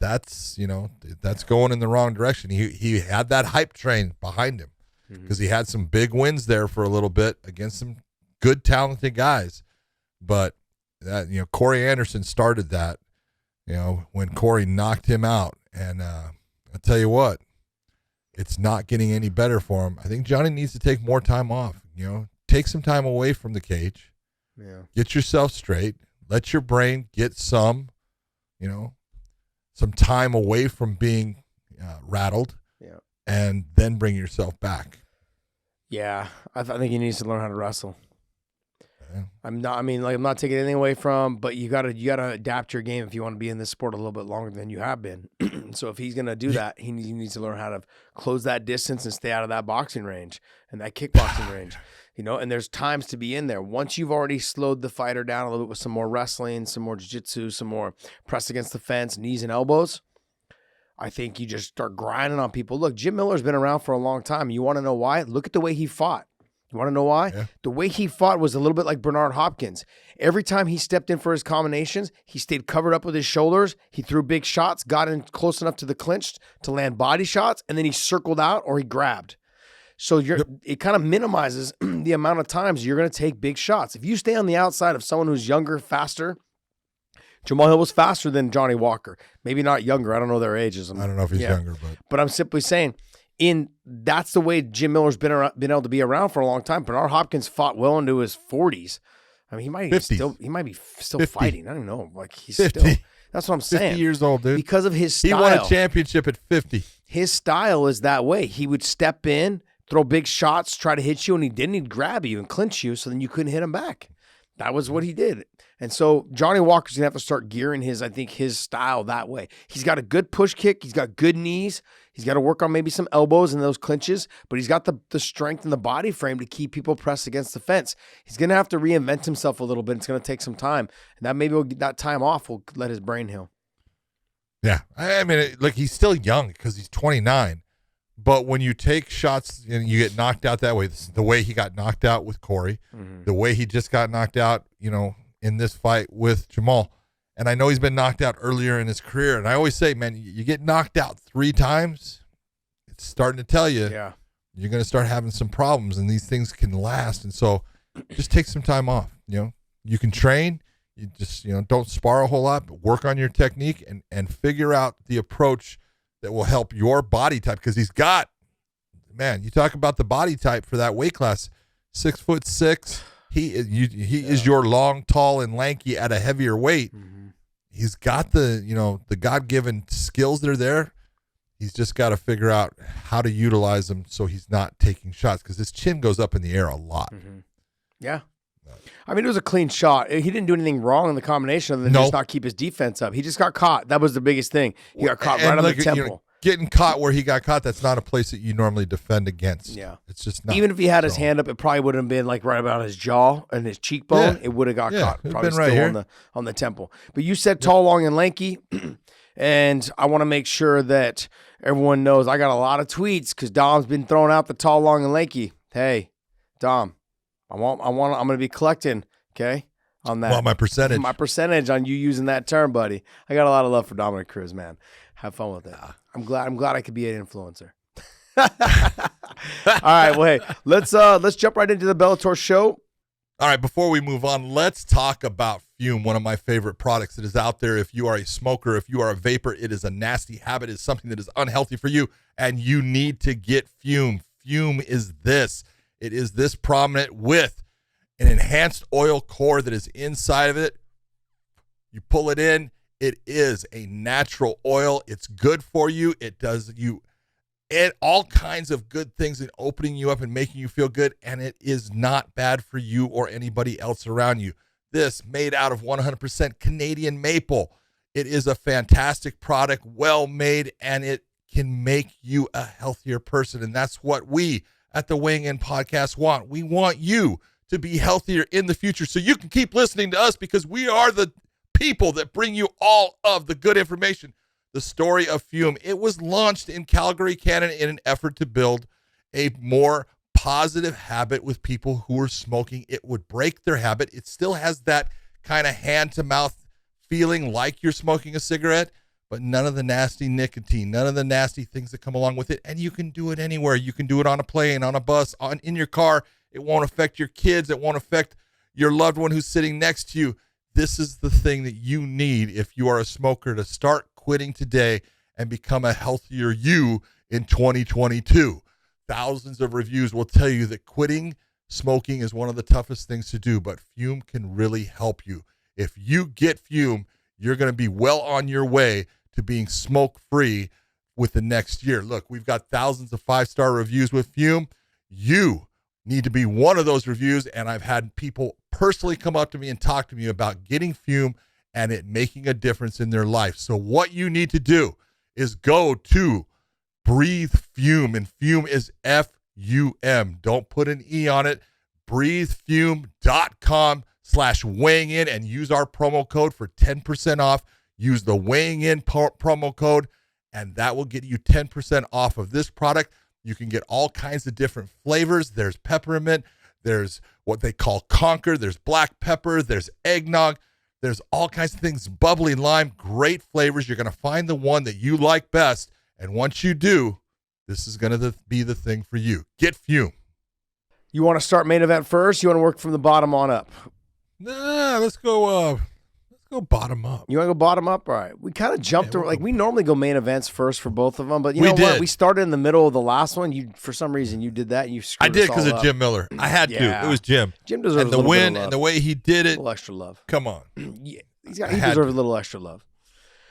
That's that's going in the wrong direction. He had that hype train behind him because he had some big wins there for a little bit against some good talented guys, but that Corey Anderson started that when Corey knocked him out, and I tell you what, it's not getting any better for him. I think Johnny needs to take more time off. Take some time away from the cage. Get yourself straight. Let your brain get some time away from being rattled, and then bring yourself back. Yeah, I think he needs to learn how to wrestle. Yeah. I'm not taking anything away from, but you gotta adapt your game if you want to be in this sport a little bit longer than you have been. So if he's gonna do that, he needs to learn how to close that distance and stay out of that boxing range and that kickboxing range. And there's times to be in there. Once you've already slowed the fighter down a little bit with some more wrestling, some more jiu-jitsu, some more press against the fence, knees and elbows, I think you just start grinding on people. Look, Jim Miller's been around for a long time. You want to know why? Look at the way he fought. You want to know why? Yeah. The way he fought was a little bit like Bernard Hopkins. Every time he stepped in for his combinations, he stayed covered up with his shoulders. He threw big shots, got in close enough to the clinch to land body shots, and then he circled out or he grabbed. So it kind of minimizes the amount of times you're going to take big shots. If you stay on the outside of someone who's younger, faster, Jamahal Hill was faster than Johnny Walker. Maybe not younger. I don't know their ages. I don't know if he's younger, but I'm simply saying, that's the way Jim Miller's been able to be around for a long time. Bernard Hopkins fought well into his 40s. I mean, he might be still 50. fighting. I don't know. Like he's 50. still. That's what I'm saying. 50 years old, dude. Because of his style. He won a championship at 50. His style is that way. He would step in, throw big shots, try to hit you, and he didn't. He'd grab you and clinch you, so then you couldn't hit him back. That was what he did. And so Johnny Walker's going to have to start gearing his style that way. He's got a good push kick. He's got good knees. He's got to work on maybe some elbows and those clinches, but he's got the strength and the body frame to keep people pressed against the fence. He's going to have to reinvent himself a little bit. It's going to take some time. And that time off will let his brain heal. Yeah. I mean, he's still young because he's 29. But when you take shots and you get knocked out that way, the way he got knocked out with Corey, the way he just got knocked out, in this fight with Jamahal. And I know he's been knocked out earlier in his career. And I always say, man, you get knocked out 3 times, it's starting to tell you you're going to start having some problems, and these things can last. And so just take some time off. You can train. You just, don't spar a whole lot, but work on your technique and figure out the approach that will help your body type, because he's got man, you talk about the body type for that weight class, 6'6". He is your long, tall, and lanky at a heavier weight. Mm-hmm. He's got the God-given skills that are there. He's just got to figure out how to utilize them so he's not taking shots, because his chin goes up in the air a lot. Mm-hmm. Yeah. I mean, it was a clean shot. He didn't do anything wrong in the combination other than just not keep his defense up. He just got caught. That was the biggest thing. He got caught right on the temple. Getting caught where he got caught, that's not a place that you normally defend against. Yeah. It's just not. Even if he had his hand up, it probably would have been like right about his jaw and his cheekbone. It would have got caught. Probably been right still here. on the temple. But you said tall, long, and lanky. And I want to make sure that everyone knows I got a lot of tweets because Dom's been throwing out the tall, long, and lanky. Hey, Dom, I'm going to be collecting, okay, on that. Well, my percentage. My percentage on you using that term, buddy. I got a lot of love for Dominic Cruz, man. Have fun with it. I'm glad I could be an influencer. All right, well, hey, let's jump right into the Bellator show. All right, before we move on, let's talk about Fume, one of my favorite products that is out there. If you are a smoker, if you are a vapor, it is a nasty habit. It is something that is unhealthy for you, and you need to get Fume. Fume is this. It is this prominent with an enhanced oil core that is inside of it. You pull it in. It is a natural oil. It's good for you. It does you all kinds of good things in opening you up and making you feel good, and it is not bad for you or anybody else around you. This made out of 100% Canadian maple. It is a fantastic product, well made, and it can make you a healthier person, and that's what we at the Weighing In Podcast want. We want you to be healthier in the future so you can keep listening to us, because we are the people that bring you all of the good information. The story of Fume. It was launched in Calgary, Canada in an effort to build a more positive habit with people who are smoking. It would break their habit. It still has that kind of hand-to-mouth feeling like you're smoking a cigarette, but none of the nasty nicotine, none of the nasty things that come along with it. And you can do it anywhere. You can do it on a plane, on a bus, in your car. It won't affect your kids. It won't affect your loved one who's sitting next to you. This is the thing that you need if you are a smoker to start quitting today and become a healthier you in 2022. Thousands of reviews will tell you that quitting smoking is one of the toughest things to do, but Fume can really help you. If you get Fume, you're going to be well on your way to being smoke-free with the next year. Look, we've got thousands of 5-star reviews with Fume. You need to be one of those reviews, and I've had people personally come up to me and talk to me about getting Fume and it making a difference in their life. So what you need to do is go to Breathe Fume, and Fume is F-U-M. Don't put an E on it. BreatheFume.com/weighing in and use our promo code for 10% off. Use the weighing in promo code, and that will get you 10% off of this product. You can get all kinds of different flavors. There's peppermint. There's what they call conker. There's black pepper. There's eggnog. There's all kinds of things, bubbly lime, great flavors. You're going to find the one that you like best. And once you do, this is going to be the thing for you. Get Fume. You want to start main event first? You want to work from the bottom on up? Nah, let's go bottom up. You want to go bottom up? All right. We kind of jumped around. Like, we normally go main events first for both of them, but you know what? We started in the middle of the last one. You, for some reason, you did that. And you screwed I did because of Jim Miller. I had to. It was Jim. Jim deserves the win and the way he did it. A little extra love. Come on. Yeah, he deserves a little extra love.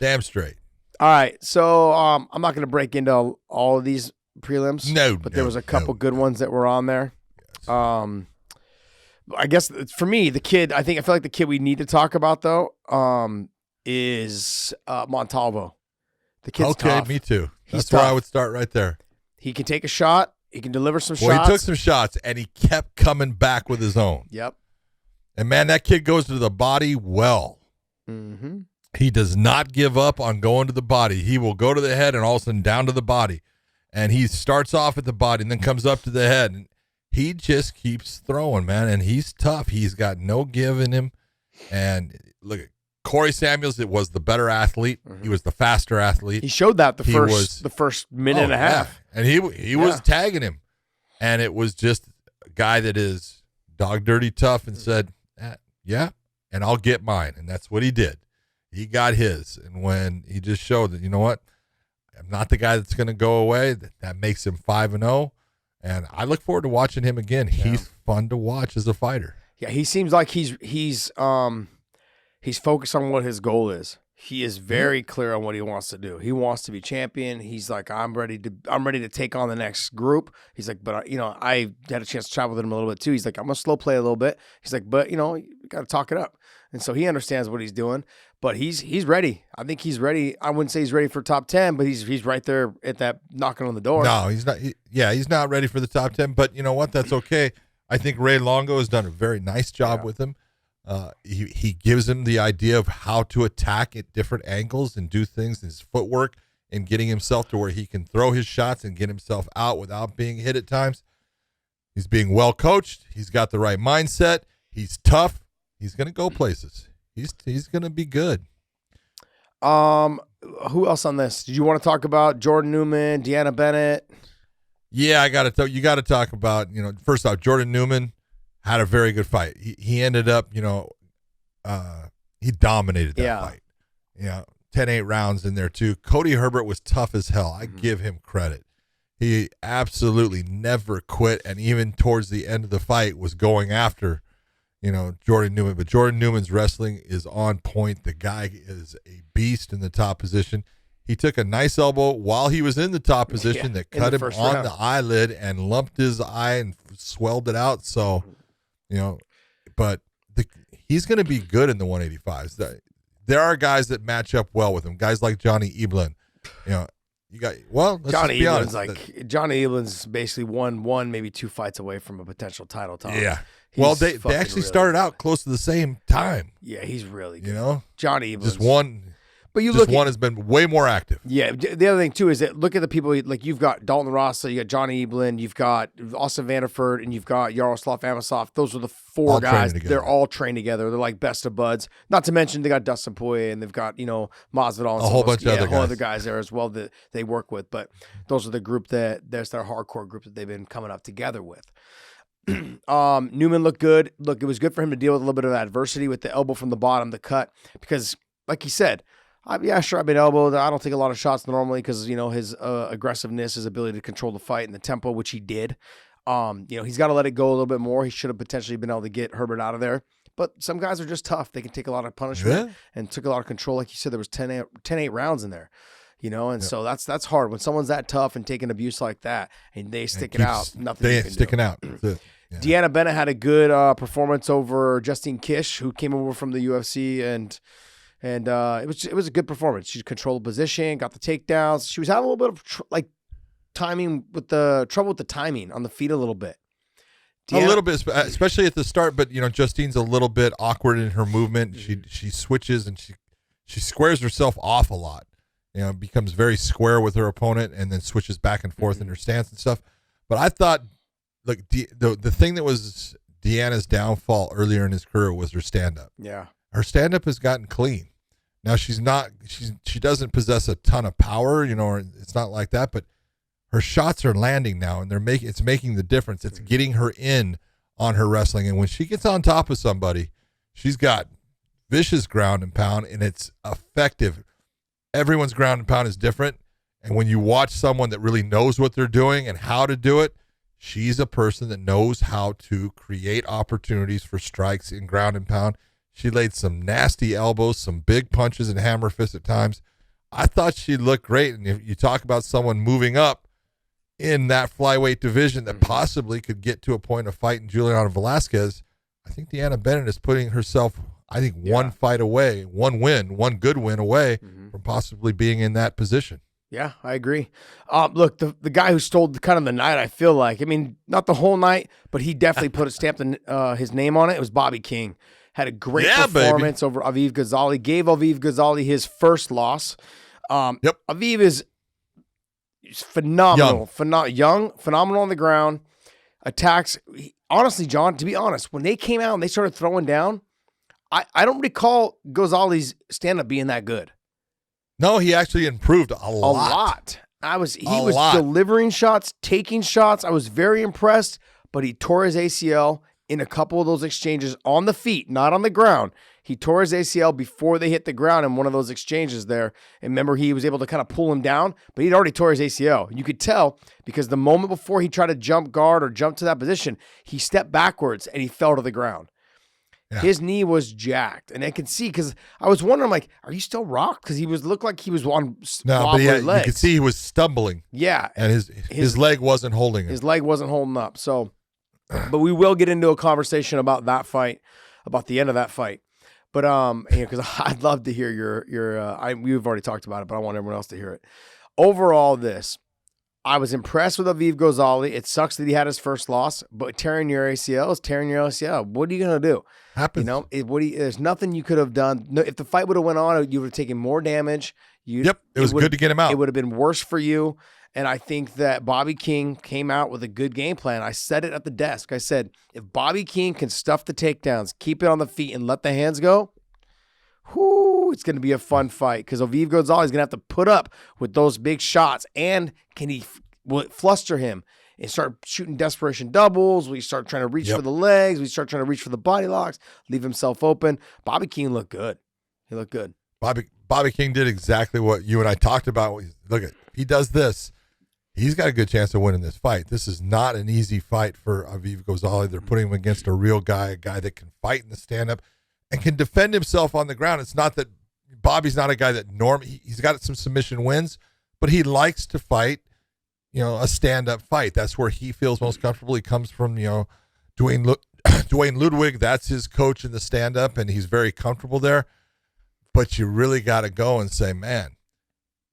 Damn straight. All right. So I'm not going to break into all of these prelims. But there was a couple good ones that were on there. Yes. I guess for me, I feel like the kid we need to talk about though, is Montalvo. The kid's tough. Me too. That's where I would start right there. He can take a shot. He can deliver some shots. Well, he took some shots, and he kept coming back with his own. Yep. And, man, that kid goes to the body well. Mm-hmm. He does not give up on going to the body. He will go to the head and all of a sudden down to the body. And he starts off at the body and then comes up to the head. And he just keeps throwing, man, and he's tough. He's got no give in him. And, look at Corey Samuels, it was the better athlete. Mm-hmm. He was the faster athlete. He showed that the first minute and a half. Yeah. And he was tagging him. And it was just a guy that is dog dirty tough and said, yeah, and I'll get mine. And that's what he did. He got his. And when he just showed that, you know what, I'm not the guy that's going to go away, that makes him 5-0. And I look forward to watching him again. Yeah. He's fun to watch as a fighter. Yeah, he seems like he's focused on what his goal is. He is very clear on what he wants to do. He wants to be champion. He's like, I'm ready to take on the next group. He's like, but I had a chance to travel with him a little bit too. He's like, I'm gonna slow play a little bit. He's like, but you got to talk it up. And so he understands what he's doing. But he's ready. I think he's ready. I wouldn't say he's ready for top 10, but he's right there at that knocking on the door. No, he's not. He's not ready for the top 10. But you know what? That's okay. I think Ray Longo has done a very nice job with him. He gives him the idea of how to attack at different angles and do things, his footwork, and getting himself to where he can throw his shots and get himself out without being hit at times. He's being well coached. He's got the right mindset. He's tough. He's going to go places. He's going to be good. Who else on this? Did you want to talk about Jordan Newman, Deanna Bennett? Yeah, you got to talk about, first off, Jordan Newman had a very good fight. He ended up, he dominated that fight. 10-8 rounds in there too. Cody Herbert was tough as hell. I give him credit. He absolutely never quit, and even towards the end of the fight was going after, Jordan Newman. But Jordan Newman's wrestling is on point. The guy is a beast in the top position. He took a nice elbow while he was in the top position that cut him on the eyelid and lumped his eye and swelled it out. So, but he's going to be good in the 185s. There are guys that match up well with him. Guys like Johnny Eblin. Johnny Eblin's basically one, maybe 2 fights away from a potential title. Yeah. Well, they actually started out close to the same time. Yeah, he's really good. Johnny Eblin's just one. But one has been way more active. Yeah. The other thing too is that look at the people like you've got Dalton Rossa, you got Johnny Eblin, you've got Austin Vanderford, and you've got Yaroslav Amosov. Those are the 4 guys. They're all trained together. They're like best of buds. Not to mention they got Dustin Poirier and they've got Masvidal and a whole bunch of other guys there as well that they work with. But those are the group there's their hardcore group that they've been coming up together with. Newman looked good. Look, it was good for him to deal with a little bit of adversity with the elbow from the bottom, the cut, because like he said. I've been elbowed. I don't take a lot of shots normally because, his aggressiveness, his ability to control the fight and the tempo, which he did. He's got to let it go a little bit more. He should have potentially been able to get Herbert out of there. But some guys are just tough. They can take a lot of punishment and took a lot of control. Like you said, there was 10-8 rounds in there, so that's hard. When someone's that tough and taking abuse like that and they stick it out, nothing they ain't sticking out. Yeah. Deanna Bennett had a good performance over Justine Kish, who came over from the UFC, and it was a good performance. She controlled the position, got the takedowns. She was having a little bit of trouble with the timing on the feet a little bit. A little bit, especially at the start. But Justine's a little bit awkward in her movement. She switches and she squares herself off a lot. Becomes very square with her opponent and then switches back and forth in her stance and stuff. But I thought, look, the thing that was Deanna's downfall earlier in his career was her stand up. Yeah, her stand up has gotten clean. Now she doesn't possess a ton of power, it's not like that, but her shots are landing now and it's making the difference. It's getting her in on her wrestling. And when she gets on top of somebody, she's got vicious ground and pound and it's effective. Everyone's ground and pound is different. And when you watch someone that really knows what they're doing and how to do it, she's a person that knows how to create opportunities for strikes in ground and pound. She laid some nasty elbows, some big punches and hammer fists at times. I thought she looked great. And if you talk about someone moving up in that flyweight division that possibly could get to a point of fighting Juliana Velasquez, I think Deanna Bennett is putting herself, one fight away, one good win away from possibly being in that position. Yeah, I agree. Look, the guy who stole kind of the night, I feel like, not the whole night, but he definitely stamped his name on it. It was Bobby King. Had a great performance over Aviv Ghazali. Gave Aviv Ghazali his first loss. Aviv is phenomenal. Phenomenal on the ground. Attacks. Honestly, John, to be honest, when they came out and they started throwing down, I don't recall Ghazali's stand-up being that good. No, he actually improved a lot. He was delivering shots, taking shots. I was very impressed, but he tore his ACL in a couple of those exchanges on the feet, not on the ground. He tore his ACL before they hit the ground in one of those exchanges there. And remember, he was able to kind of pull him down, but he'd already tore his ACL. You could tell because the moment before he tried to jump guard or jump to that position, he stepped backwards and he fell to the ground. Yeah. His knee was jacked. And I could see, because I was wondering, like, are you still rocked? Because looked like he was on wobbly legs. You could see he was stumbling. Yeah. And his leg wasn't holding him. His leg wasn't holding up. So, but we will get into a conversation about that fight, about the end of that fight. But because I'd love to hear your we've already talked about it, but I want everyone else to hear it. Overall, I was impressed with Aviv Ghazali. It sucks that he had his first loss, but tearing your ACL is tearing your ACL. What are you gonna do? Happens. There's nothing you could have done. No, if the fight would have went on, you would have taken more damage. It was good to get him out. It would have been worse for you. And I think that Bobby King came out with a good game plan. I said it at the desk. I said, if Bobby King can stuff the takedowns, keep it on the feet, and let the hands go, it's going to be a fun fight because Aviv Ghazali is going to have to put up with those big shots. And will it fluster him and start shooting desperation doubles? Will he start trying to reach for the legs? Will he start trying to reach for the body locks, leave himself open? Bobby King looked good. He looked good. Bobby King did exactly what you and I talked about. Look, he does this. He's got a good chance of winning this fight. This is not an easy fight for Aviv Ghazali. They're putting him against a real guy, a guy that can fight in the stand-up and can defend himself on the ground. It's not that Bobby's not a guy that he's got some submission wins, but he likes to fight, a stand-up fight. That's where he feels most comfortable. He comes from, Dwayne Ludwig. That's his coach in the stand-up, and he's very comfortable there. But you really got to go and say, man,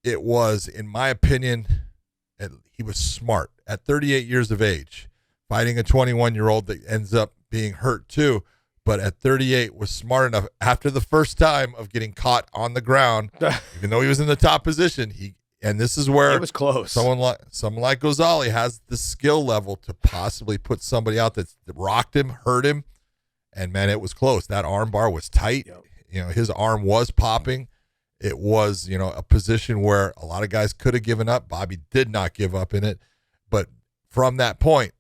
it was, in my opinion, he was smart at 38 years of age, fighting a 21-year-old that ends up being hurt too. But at 38 was smart enough after the first time of getting caught on the ground, even though he was in the top position. And this is where it was close. Someone like Ghazali has the skill level to possibly put somebody out that rocked him, hurt him. And man, it was close. That arm bar was tight. Yep. His arm was popping. It was, a position where a lot of guys could have given up. Bobby did not give up in it. But from that point,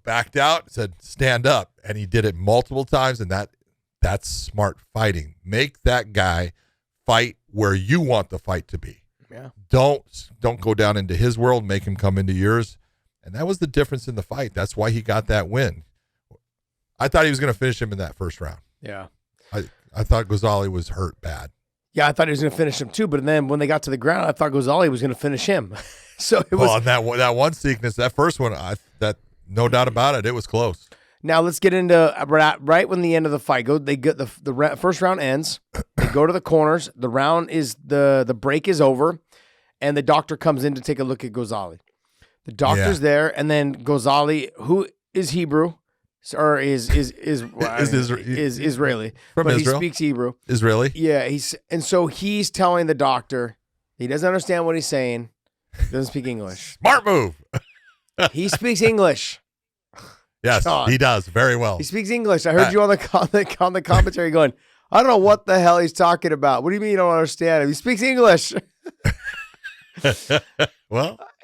backed out, said, stand up. And he did it multiple times. And that's smart fighting. Make that guy fight where you want the fight to be. Yeah. Don't go down into his world, make him come into yours. And that was the difference in the fight. That's why he got that win. I thought he was going to finish him in that first round. Yeah. I thought Ghazali was hurt bad. Yeah, I thought he was going to finish him too, but then when they got to the ground, I thought Ghazali was going to finish him. So it was. Well, that one sequence, that first one, that no doubt about it, it was close. Now let's get into right when the end of the fight they get the first round ends. They go to the corners. The round is the break is over, and the doctor comes in to take a look at Ghazali. The doctor's there, and then Ghazali, who is Hebrew. Or is Israeli, from but Israel. He speaks Hebrew. Israeli, yeah. So he's telling the doctor he doesn't understand what he's saying. He doesn't speak English. Smart move. He speaks English. Yes, John. He does very well. He speaks English. I heard you on the commentary going, I don't know what the hell he's talking about. What do you mean you don't understand him? He speaks English.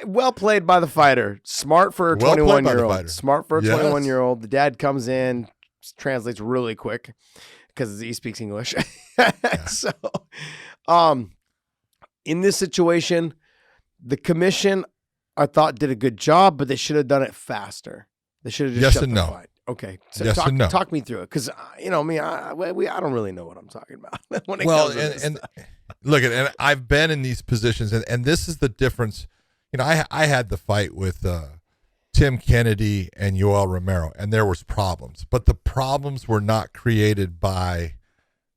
Well played by the fighter. Smart for a 21-year-old. Smart for a 21-year-old. The dad comes in, translates really quick because he speaks English. So, in this situation, the commission, I thought, did a good job, but they should have done it faster. They should have just shut the fight. Okay, so yes and no. Talk me through it, because I don't really know what I'm talking about when it comes to this. And look, and I've been in these positions, and this is the difference. I had the fight with Tim Kennedy and Yoel Romero, and there was problems, but the problems were not created by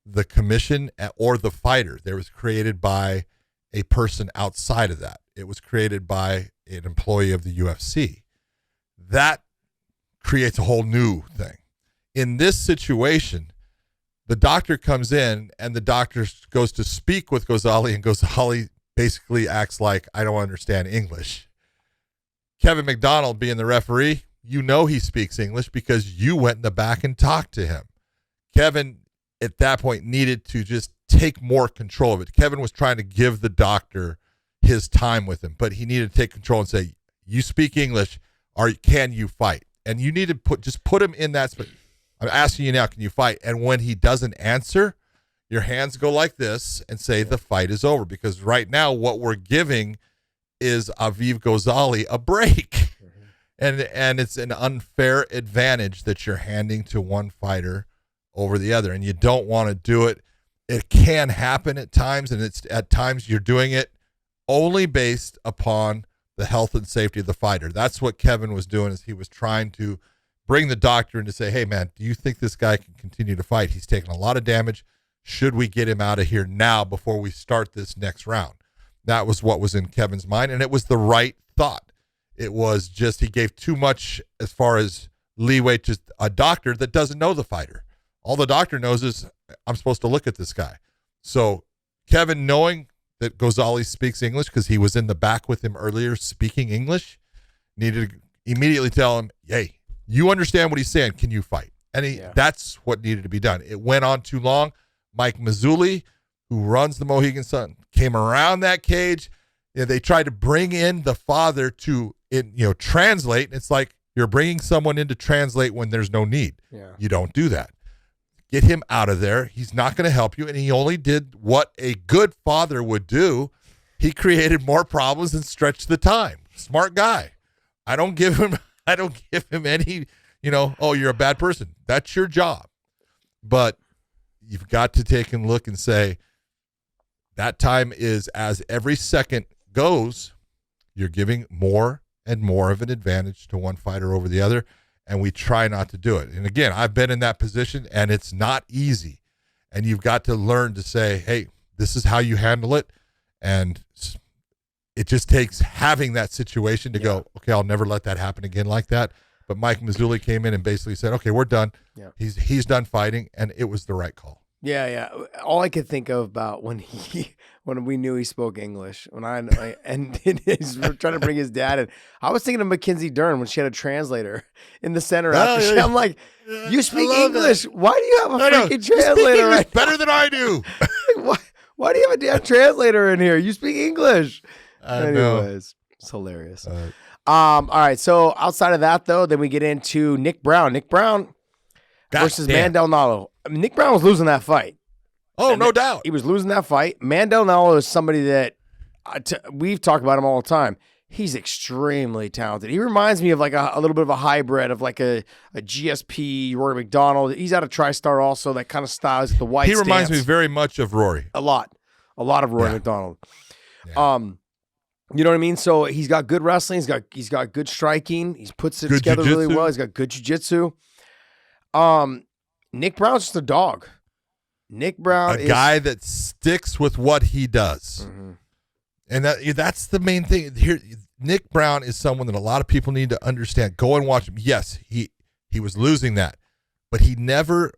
the commission or the fighter. They was created by a person outside of that. It was created by an employee of the UFC. That creates a whole new thing. In this situation, the doctor comes in and the doctor goes to speak with Ghazali, and Ghazali basically acts like, I don't understand English. Kevin McDonald, being the referee, he speaks English because you went in the back and talked to him. Kevin, at that point, needed to just take more control of it. Kevin was trying to give the doctor his time with him, but he needed to take control and say, you speak English, or can you fight? And you need to put him in that spot. I'm asking you now, can you fight? And when he doesn't answer, your hands go like this and say the fight is over. Because right now what we're giving is Aviv Ghazali a break. And it's an unfair advantage that you're handing to one fighter over the other. And you don't want to do it. It can happen at times, and it's at times you're doing it only based upon the health and safety of the fighter. That's what Kevin was doing, is he was trying to bring the doctor in to say, hey, man, do you think this guy can continue to fight? He's taken a lot of damage. Should we get him out of here now before we start this next round? That was what was in Kevin's mind, and it was the right thought. It was just he gave too much as far as leeway to a doctor that doesn't know the fighter. All the doctor knows is, I'm supposed to look at this guy. So Kevin, knowing that Ghazali speaks English, because he was in the back with him earlier speaking English, needed to immediately tell him, hey, you understand what he's saying. Can you fight? And that's what needed to be done. It went on too long. Mike Mazzulli, who runs the Mohegan Sun, came around that cage. They tried to bring in the father to translate. It's like you're bringing someone in to translate when there's no need. Yeah. You don't do that. Get him out of there. He's not going to help you. And he only did what a good father would do. He created more problems and stretched the time. Smart guy. I don't give him any, oh, you're a bad person. That's your job. But you've got to take a look and say, that time is, as every second goes, you're giving more and more of an advantage to one fighter over the other. And we try not to do it. And again, I've been in that position, and it's not easy. And you've got to learn to say, hey, this is how you handle it. And it just takes having that situation to go, okay, I'll never let that happen again like that. But Mike Mazzulli came in and basically said, okay, we're done. Yeah. He's done fighting, and it was the right call. Yeah. All I could think of about when we knew he spoke English, and he's trying to bring his dad in, I was thinking of Mackenzie Dern when she had a translator in the center. I'm like, you speak English. That. Why do you have a freaking translator? You speak better than I do. Why do you have a damn translator in here? You speak English. Anyways, it's hilarious. All right. So outside of that, though, then we get into Nick Brown. Nick Brown versus Mandel Nallo. Nick Brown was losing that fight. Oh, no doubt. He was losing that fight. Mandel Nallo is somebody that we've talked about him all the time. He's extremely talented. He reminds me of like a little bit of a hybrid of like a GSP, Rory McDonald. He's out of TriStar also, that kind of style. The white He reminds me very much of Rory. A lot of Rory McDonald. Yeah. You know what I mean? So he's got good wrestling. He's got good striking. He puts it together really well. He's got good jiu-jitsu. Nick Brown's just a dog. Nick Brown is a guy that sticks with what he does. Mm-hmm. And that's the main thing. Here, Nick Brown is someone that a lot of people need to understand. Go and watch him. Yes, he was losing that, but he never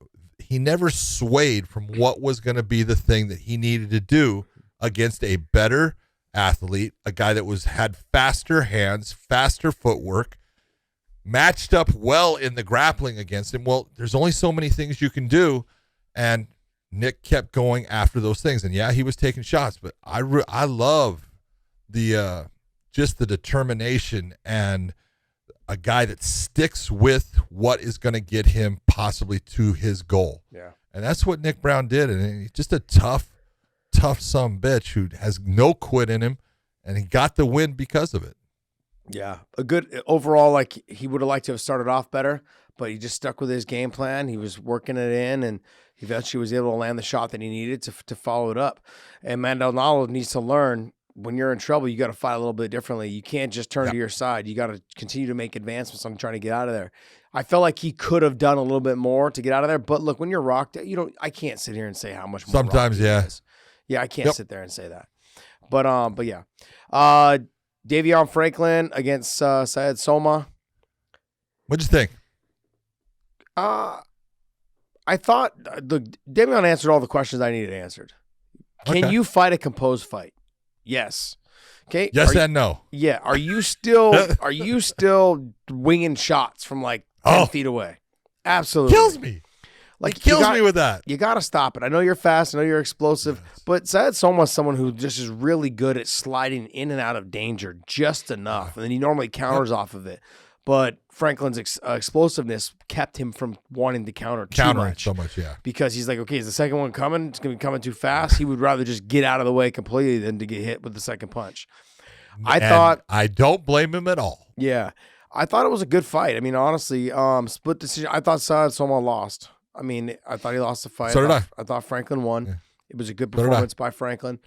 swayed from what was going to be the thing that he needed to do against a better athlete, a guy that had faster hands, faster footwork, matched up well in the grappling against him. Well, there's only so many things you can do, and Nick kept going after those things. And yeah, he was taking shots, but I love the just the determination and a guy that sticks with what is going to get him possibly to his goal. Yeah. And that's what Nick Brown did. And he's just a tough son bitch who has no quit in him, and he got the win because of it. Yeah. A good overall, like he would have liked to have started off better, but he just stuck with his game plan. He was working it in, and eventually was able to land the shot that he needed to follow it up. And Mandel Nallo needs to learn, when you're in trouble, you got to fight a little bit differently. You can't just turn to your side. You got to continue to make advancements on trying to get out of there. I felt like he could have done a little bit more to get out of there, but look, when you're rocked, I can't sit here and say how much more. Sometimes, yeah, I can't sit there and say that. But yeah. Davion Franklin against Syed Soma. What'd you think? I thought Davion answered all the questions I needed answered. Can you fight a composed fight? Yes. Okay. Yes and no. Yeah. Are you still winging shots from like 10 feet away? Absolutely. Kills me. Like, kills me with that. You got to stop it. I know you're fast. I know you're explosive. Yes. But Syed Soma is someone who just is really good at sliding in and out of danger just enough. And then he normally counters off of it. but Franklin's explosiveness kept him from wanting to counter too much. So much, yeah. Because he's like, okay, is the second one coming? It's going to be coming too fast. He would rather just get out of the way completely than to get hit with the second punch. I don't blame him at all. Yeah. I thought it was a good fight. I mean, honestly, split decision. I thought someone lost. I mean, I thought he lost the fight. So did I. I thought Franklin won. Yeah. It was a good performance by Franklin.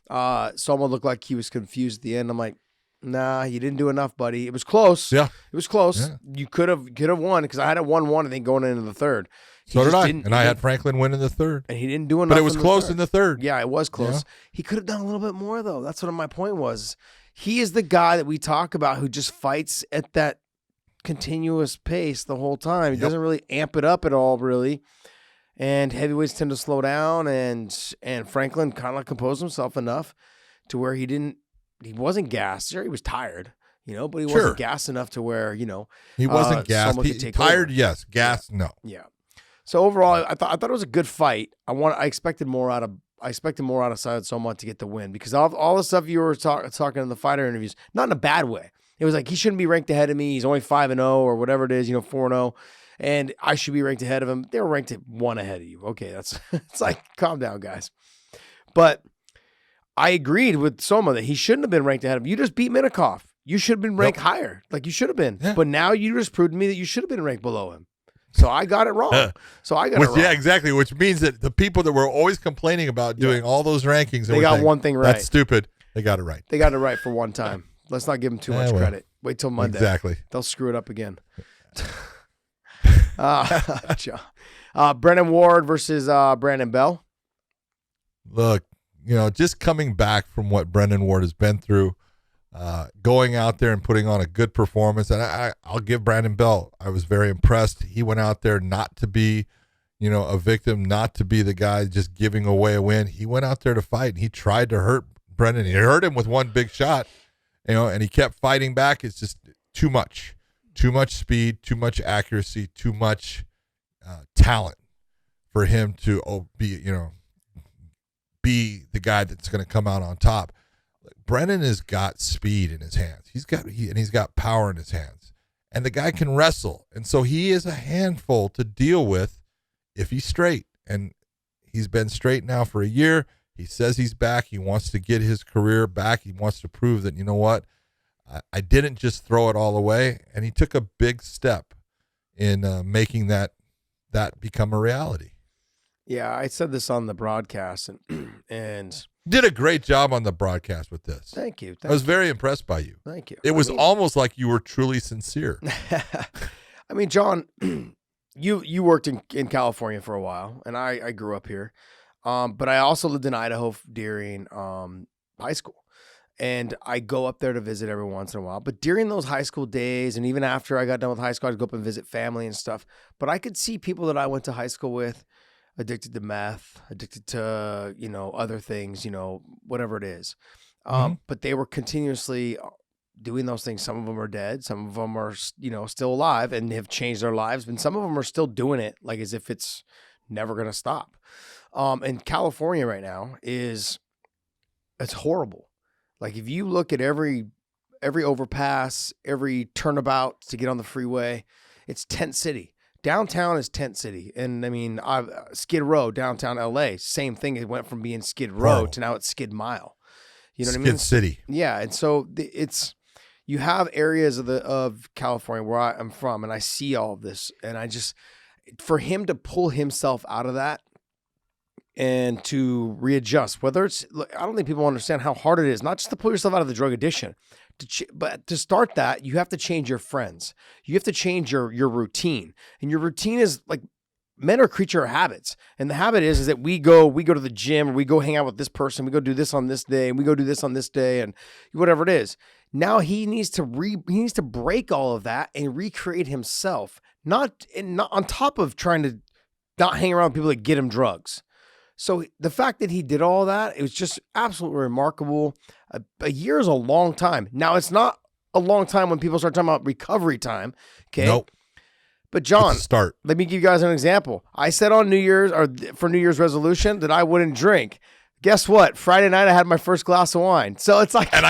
Someone looked like he was confused at the end. I'm like, nah, you didn't do enough, buddy. It was close. Yeah. It was close. Yeah. You could have won because I had it 1-1, I think, going into the third. So did I. And I had Franklin win in the third. And he didn't do enough. But it was close in the third. Yeah, it was close. Yeah. He could have done a little bit more, though. That's what my point was. He is the guy that we talk about who just fights at that continuous pace the whole time. He doesn't really amp it up at all, really. And heavyweights tend to slow down, and Franklin kind of composed himself enough to where he wasn't gassed. Sure, he was tired, but he wasn't gassed enough to where, he wasn't gassed. He tired, yes. Gassed, no. Yeah. So overall, I thought it was a good fight. I expected more out of Sayed Soma to get the win because all the stuff you were talking in the fighter interviews, not in a bad way. It was like he shouldn't be ranked ahead of me. He's only 5-0 or whatever it is, 4-0. And I should be ranked ahead of him. They were ranked at 1 ahead of you. Okay, it's like, calm down, guys. But I agreed with Soma that he shouldn't have been ranked ahead of him. You just beat Minakov. You should have been ranked higher. Like you should have been. Yeah. But now you just proved to me that you should have been ranked below him. So I got it wrong. It wrong. Yeah, exactly. Which means that the people that were always complaining about doing all those rankings, they got one thing right. That's stupid. They got it right. They got it right for one time. Let's not give them too much credit. Wait till Monday. Exactly. They'll screw it up again. Brennan Ward versus Brandon Bell. Look, just coming back from what Brendan Ward has been through, going out there and putting on a good performance. And I'll give Brandon Bell, I was very impressed. He went out there not to be, a victim, not to be the guy just giving away a win. He went out there to fight, and he tried to hurt Brendan. He hurt him with one big shot, and he kept fighting back. It's just too much speed, too much accuracy, too much talent for him to be the guy that's going to come out on top. Brennan has got speed in his hands. He's got power in his hands, and the guy can wrestle. And so he is a handful to deal with if he's straight. And he's been straight now for a year. He says he's back. He wants to get his career back. He wants to prove that, I didn't just throw it all away. And he took a big step in making that become a reality. Yeah, I said this on the broadcast, and did a great job on the broadcast with this. Thank you. I was very impressed by you. Thank you. It was almost like you were truly sincere. I mean, John, you worked in California for a while, and I grew up here, but I also lived in Idaho during high school. And I go up there to visit every once in a while. But during those high school days, and even after I got done with high school, I'd go up and visit family and stuff. But I could see people that I went to high school with addicted to meth, addicted to, other things, whatever it is. But they were continuously doing those things. Some of them are dead. Some of them are, still alive and have changed their lives. And some of them are still doing it like as if it's never going to stop. And California right now it's horrible. Like if you look at every overpass, every turnabout to get on the freeway, it's tent city. Downtown is tent city. And I mean, Skid Row, downtown LA, same thing. It went from being Skid Row to now it's Skid Mile. You know what I mean? Skid City. Yeah. And so you have areas of California where I'm from, and I see all of this. And for him to pull himself out of that, and to readjust, I don't think people understand how hard it is, not just to pull yourself out of the drug addiction, but to start that, you have to change your friends. You have to change your routine. And your routine is like, men are a creature of habits. And the habit is that we go to the gym, or we go hang out with this person, we go do this on this day, and we go do this on this day, and whatever it is. Now he needs to break all of that and recreate himself, not on top of trying to not hang around with people that get him drugs. So the fact that he did all that, it was just absolutely remarkable. A year is a long time. Now, it's not a long time when people start talking about recovery time. Okay. Nope. But John, start. Let me give you guys an example. I said on New Year's, or for New Year's resolution, that I wouldn't drink. Guess what? Friday night I had my first glass of wine. So it's like, and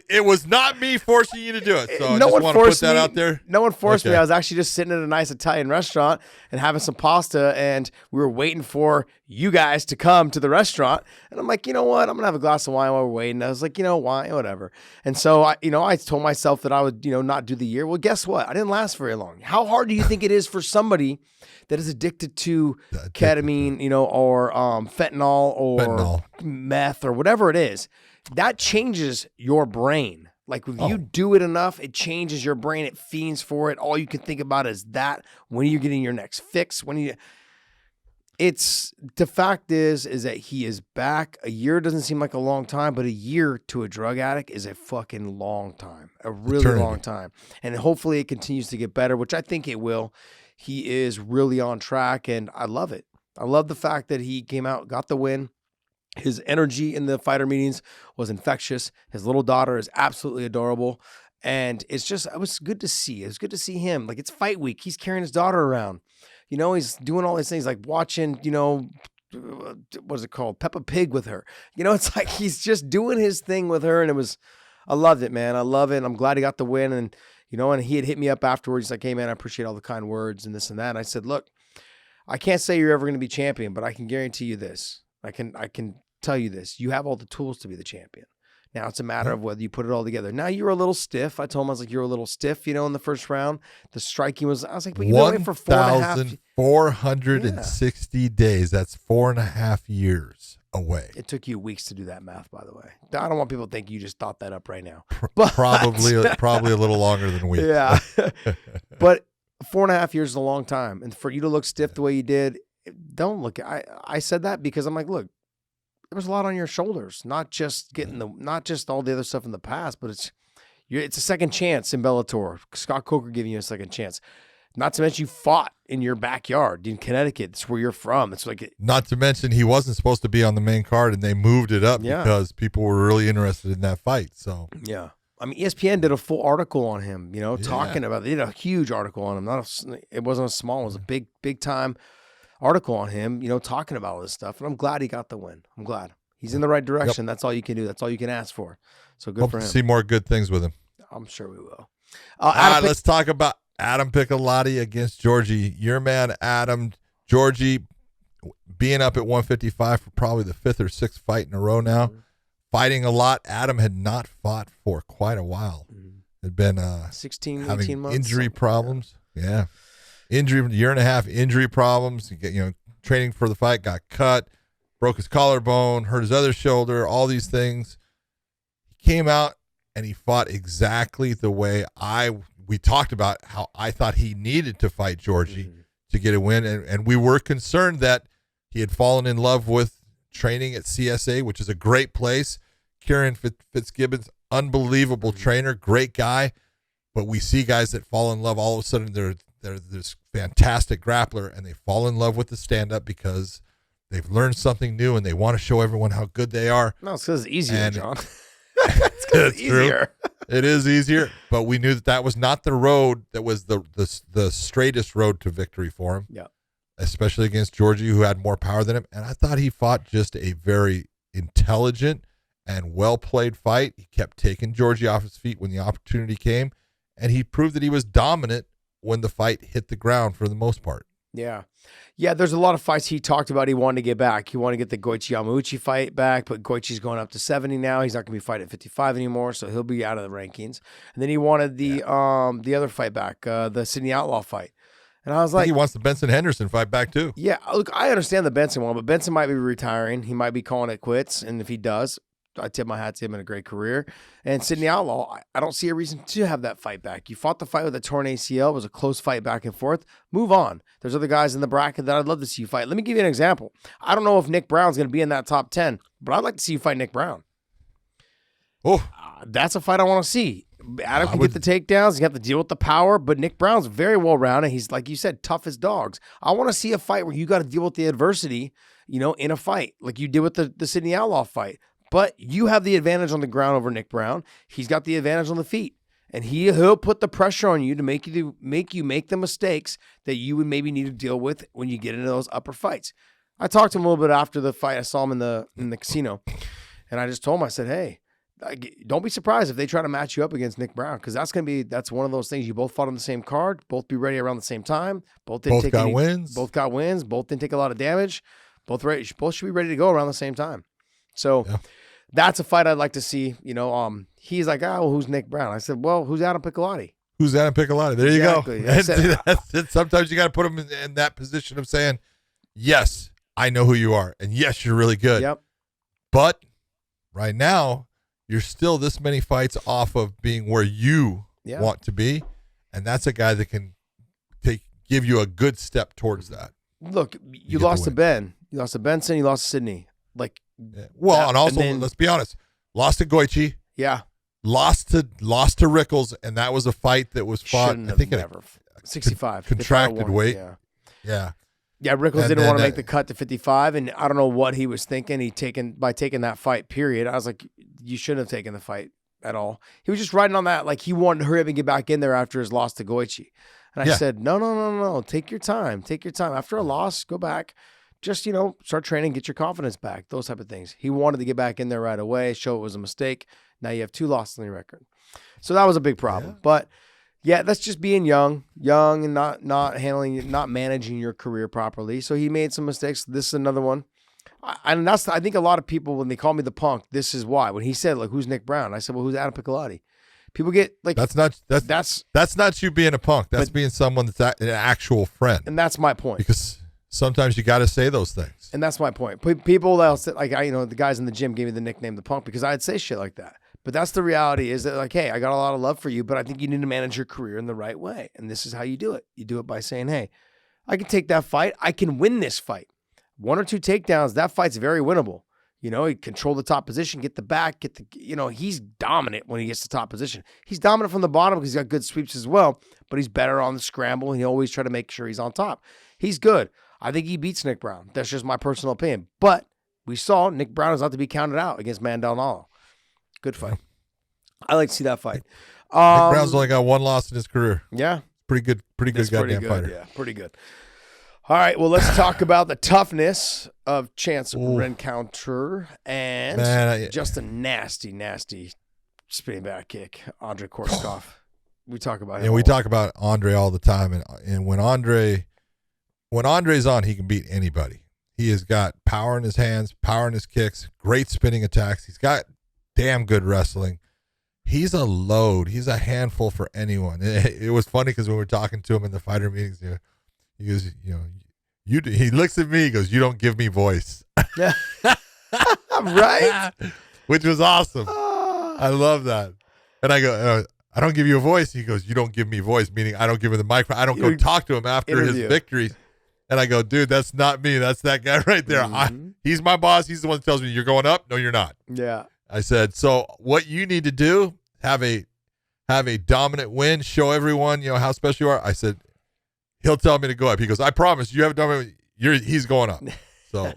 it was not me forcing you to do it. So no I just one want to put forced that me. out there. No one forced me. Okay. I was actually just sitting at a nice Italian restaurant and having some pasta, and we were waiting for you guys to come to the restaurant. And I'm like, you know what? I'm gonna have a glass of wine while we're waiting. I was like, wine, whatever. And so I told myself that I would, not do the year. Well, guess what? I didn't last very long. How hard do you think it is for somebody that is addicted to ketamine, or fentanyl or meth or whatever it is? That changes your brain. Like if you do it enough, it changes your brain. It fiends for it. All you can think about is that. When are you getting your next fix? It's the fact is that he is back. A year doesn't seem like a long time, but a year to a drug addict is a fucking long time, a really long time. And hopefully it continues to get better, which I think it will. He is really on track, and I love it. I love the fact that he came out, got the win. His energy in the fighter meetings was infectious. His little daughter is absolutely adorable. And it was good to see. It was good to see him. Like, it's fight week. He's carrying his daughter around. He's doing all these things, like watching, what is it called? Peppa Pig with her. It's like he's just doing his thing with her. And I loved it, man. I love it. I'm glad he got the win. And, and he had hit me up afterwards. He's like, hey, man, I appreciate all the kind words and this and that. And I said, look, I can't say you're ever going to be champion, but I can guarantee you this. I can tell you this. You have all the tools to be the champion. Now it's a matter of whether you put it all together. Now you were a little stiff. I told him, I was like, you're a little stiff, in the first round. The striking was, I was like, but you've been away for 1,460 days. That's 4.5 years away. It took you weeks to do that math, by the way. I don't want people to think you just thought that up right now. Probably a little longer than weeks. Yeah. But 4.5 years is a long time. And for you to look stiff the way you did, don't look. I said that because I'm like, look, there was a lot on your shoulders, not just all the other stuff in the past, but it's a second chance in Bellator. Scott Coker giving you a second chance. Not to mention you fought in your backyard in Connecticut. That's where you're from. It's like not to mention he wasn't supposed to be on the main card, and they moved it up because people were really interested in that fight. So yeah. I mean, ESPN did a full article on him, talking about it. They did a huge article on him. It wasn't a small, it was a big time article on him, talking about all this stuff. And I'm glad he got the win. I'm glad. He's in the right direction. Yep. That's all you can do. That's all you can ask for. So good for him. See more good things with him. I'm sure we will. Let's talk about Adam Piccolotti against Georgie. Your man, Adam. Georgie being up at 155 for probably the 5th or 6th fight in a row now. Mm-hmm. Fighting a lot. Adam had not fought for quite a while. Mm-hmm. Had been 16, having 18 months. Injury problems. Yeah. Injury, year and a half, injury problems. Training for the fight, got cut, broke his collarbone, hurt his other shoulder, all these things. He came out and he fought exactly the way we talked about how I thought he needed to fight Georgie to get a win. And we were concerned that he had fallen in love with training at CSA, which is a great place. Kieran Fitzgibbons, unbelievable trainer, great guy. But we see guys that fall in love, all of a sudden they're this fantastic grappler, and they fall in love with the stand-up because they've learned something new and they want to show everyone how good they are. No, it's because it's easier, John. It's because it's easier. It is easier, but we knew that was not the road that was the straightest road to victory for him. Yeah, especially against Georgie, who had more power than him. And I thought he fought just a very intelligent and well-played fight. He kept taking Georgie off his feet when the opportunity came, and he proved that he was dominant when the fight hit the ground for the most part. Yeah. Yeah, there's a lot of fights he talked about he wanted to get back. He wanted to get the Goichi Yamauchi fight back, but Goichi's going up to 70 now. He's not going to be fighting at 55 anymore, so he'll be out of the rankings. And then he wanted the other fight back, the Sydney Outlaw fight. And I was like, he wants the Benson Henderson fight back too. Yeah, look, I understand the Benson one, but Benson might be retiring. He might be calling it quits, and if he does, I tip my hat to him in a great career. And Sydney Outlaw, I don't see a reason to have that fight back. You fought the fight with a torn ACL. It was a close fight back and forth. Move on. There's other guys in the bracket that I'd love to see you fight. Let me give you an example. I don't know if Nick Brown's going to be in that top 10, but I'd like to see you fight Nick Brown. Oh, that's a fight I want to see. Adam can get the takedowns. You have to deal with the power, but Nick Brown's very well-rounded. He's, like you said, tough as dogs. I want to see a fight where you got to deal with the adversity, in a fight, like you did with the Sydney Outlaw fight. But you have the advantage on the ground over Nick Brown. He's got the advantage on the feet. And he'll put the pressure on you to make you make the mistakes that you would maybe need to deal with when you get into those upper fights. I talked to him a little bit after the fight. I saw him in the casino, and I just told him, I said, hey, don't be surprised if they try to match you up against Nick Brown, because that's one of those things. You both fought on the same card, both be ready around the same time, both got wins, both didn't take a lot of damage, both should be ready to go around the same time. So that's a fight I'd like to see. He's like, well, who's Nick Brown? I said, well, who's Adam Piccolotti? Who's Adam Piccolotti? There exactly. You go. That's it. Sometimes you got to put him in that position of saying, yes, I know who you are, and yes, you're really good. Yep. But right now, you're still this many fights off of being where you want to be, and that's a guy that can give you a good step towards that. Look, you lost to Ben. You lost to Benson. You lost to Sydney. And also, let's be honest, lost to Goichi. Yeah. Lost to Rickles, and that was a fight that was fought, I think, at 65. Contracted weight. Yeah, Rickles didn't want to make the cut to 55, and I don't know what he was thinking. By taking that fight, period. I was like, you shouldn't have taken the fight at all. He was just riding on that, like he wanted to hurry up and get back in there after his loss to Goichi. And I said, no. Take your time. After a loss, go back. Just, start training, get your confidence back, those type of things. He wanted to get back in there right away, show it was a mistake. Now you have 2 losses on your record. So that was a big problem. Yeah. But that's just being young and not managing your career properly. So he made some mistakes. This is another one. I think a lot of people, when they call me the punk, this is why. When he said, like, who's Nick Brown? I said, well, who's Adam Piccolotti? People get like that's not you being a punk. That's being someone that's an actual friend. And that's my point. Because sometimes you got to say those things. And that's my point. People else, like the guys in the gym gave me the nickname the punk because I'd say shit like that. But that's the reality, is that, like, hey, I got a lot of love for you, but I think you need to manage your career in the right way. And this is how you do it. You do it by saying, hey, I can take that fight. I can win this fight. 1 or 2 takedowns, that fight's very winnable. He control the top position, get the back, he's dominant when he gets to top position. He's dominant from the bottom because he's got good sweeps as well, but he's better on the scramble, and he always try to make sure he's on top. He's good. I think he beats Nick Brown. That's just my personal opinion. But we saw Nick Brown is not to be counted out against Mandel. Good fight. I like to see that fight. Nick Brown's only got 1 loss in his career. Yeah. Pretty good goddamn fighter. Yeah, pretty good. All right, well, let's talk about the toughness of Chance Rencounter and just a nasty, nasty spinning back kick, Andre Korshkov. We talk about him. Yeah, we talk about Andre all the time, and when Andre's on, he can beat anybody. He has got power in his hands, power in his kicks, great spinning attacks. He's got damn good wrestling. He's a load. He's a handful for anyone. It was funny because when we were talking to him in the fighter meetings, he goes, he looks at me, he goes, you don't give me voice. Yeah. Right? Which was awesome. I love that. And I go, I don't give you a voice. He goes, you don't give me voice, meaning I don't give him the microphone. I don't go talk to him after his victories. And I go, dude, that's not me. That's that guy right there. Mm-hmm. He's my boss. He's the one that tells me you're going up. No, you're not. Yeah. I said, so what you need to do, have a dominant win, show everyone, how special you are. I said, he'll tell me to go up. He goes, I promise you have dominant. He's going up. So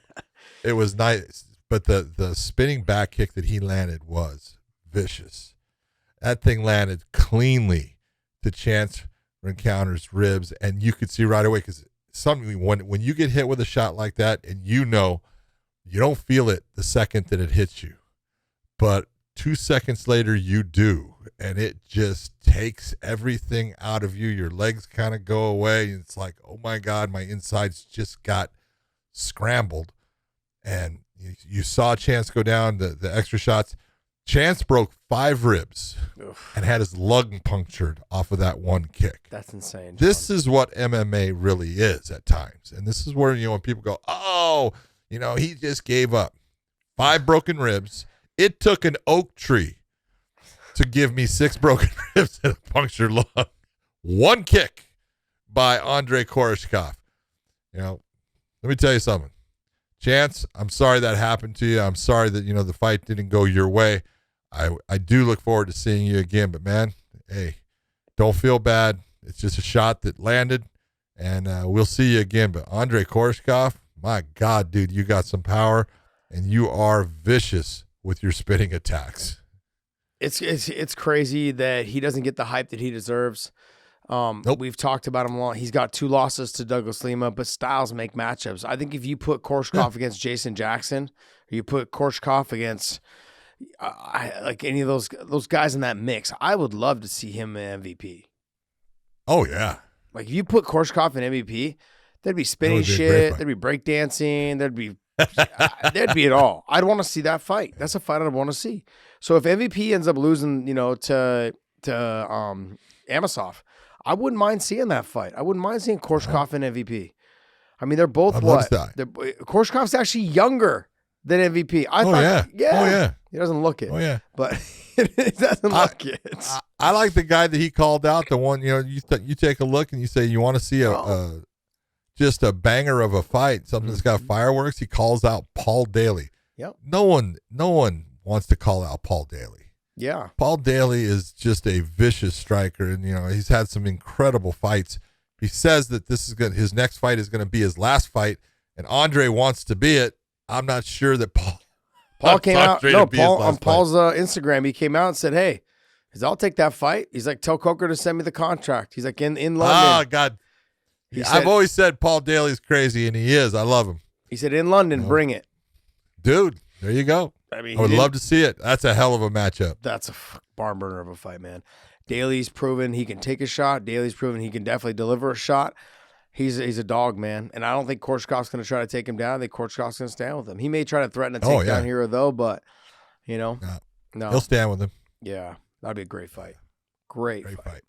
it was nice. But the spinning back kick that he landed was vicious. That thing landed cleanly to Chance Rencounter's ribs, and you could see right away, because when you get hit with a shot like that, and you don't feel it the second that it hits you, but 2 seconds later you do, and it just takes everything out of you. Your legs kind of go away, and it's like, oh my God, my insides just got scrambled. And you saw Chance go down the extra shots. Chance broke 5 ribs and had his lung punctured off of that one kick. That's insane. This is what MMA really is at times. And this is where, when people go, oh, he just gave up. 5 broken ribs. It took an oak tree to give me 6 broken ribs and a punctured lung. 1 kick by Andre Korshkov. Let me tell you something. Chance, I'm sorry that happened to you. I'm sorry that, the fight didn't go your way. I do look forward to seeing you again, but man, hey, don't feel bad. It's just a shot that landed, and we'll see you again. But Andre Korshkov, my God, dude, you got some power, and you are vicious with your spinning attacks. It's crazy that he doesn't get the hype that he deserves. We've talked about him a lot. He's got 2 losses to Douglas Lima, but styles make matchups. I think if you put Korshkov against Jason Jackson, or you put Korshkov against like any of those guys in that mix, I would love to see him in MVP. Oh yeah. Like if you put Korshkov in MVP, there'd be spinning shit, there'd be breakdancing, there'd be it all. I'd want to see that fight. That's a fight I'd want to see. So if MVP ends up losing, to Amosov, I wouldn't mind seeing that fight. I wouldn't mind seeing Korshkov and MVP. I mean, they're both Korshkov's actually younger than MVP. Oh yeah. He doesn't look it. Oh yeah. But he doesn't look it. I like the guy that he called out. The one, you take a look and you say you want to see just a banger of a fight, something that's got fireworks. He calls out Paul Daly. Yep. No one wants to call out Paul Daly. Yeah. Paul Daly is just a vicious striker, and he's had some incredible fights. He says that his next fight is going to be his last fight, and Andre wants to be it. I'm not sure that Paul came out. No, Paul on Paul's Instagram, he came out and said, "Hey, I'll take that fight." He's like, "Tell Coker to send me the contract." He's like, in London. Oh God. I've always said Paul Daly's crazy, and he is. I love him. He said, in London, bring it. Dude, there you go. I would love to see it. That's a hell of a matchup. That's a barn burner of a fight, man. Daly's proven he can take a shot. Daly's proven he can definitely deliver a shot. He's a dog, man. And I don't think Korshkov's going to try to take him down. I think Korshkov's going to stand with him. He may try to threaten a takedown here or though, but, no. He'll stand with him. Yeah, that'd be a great fight. Great fight.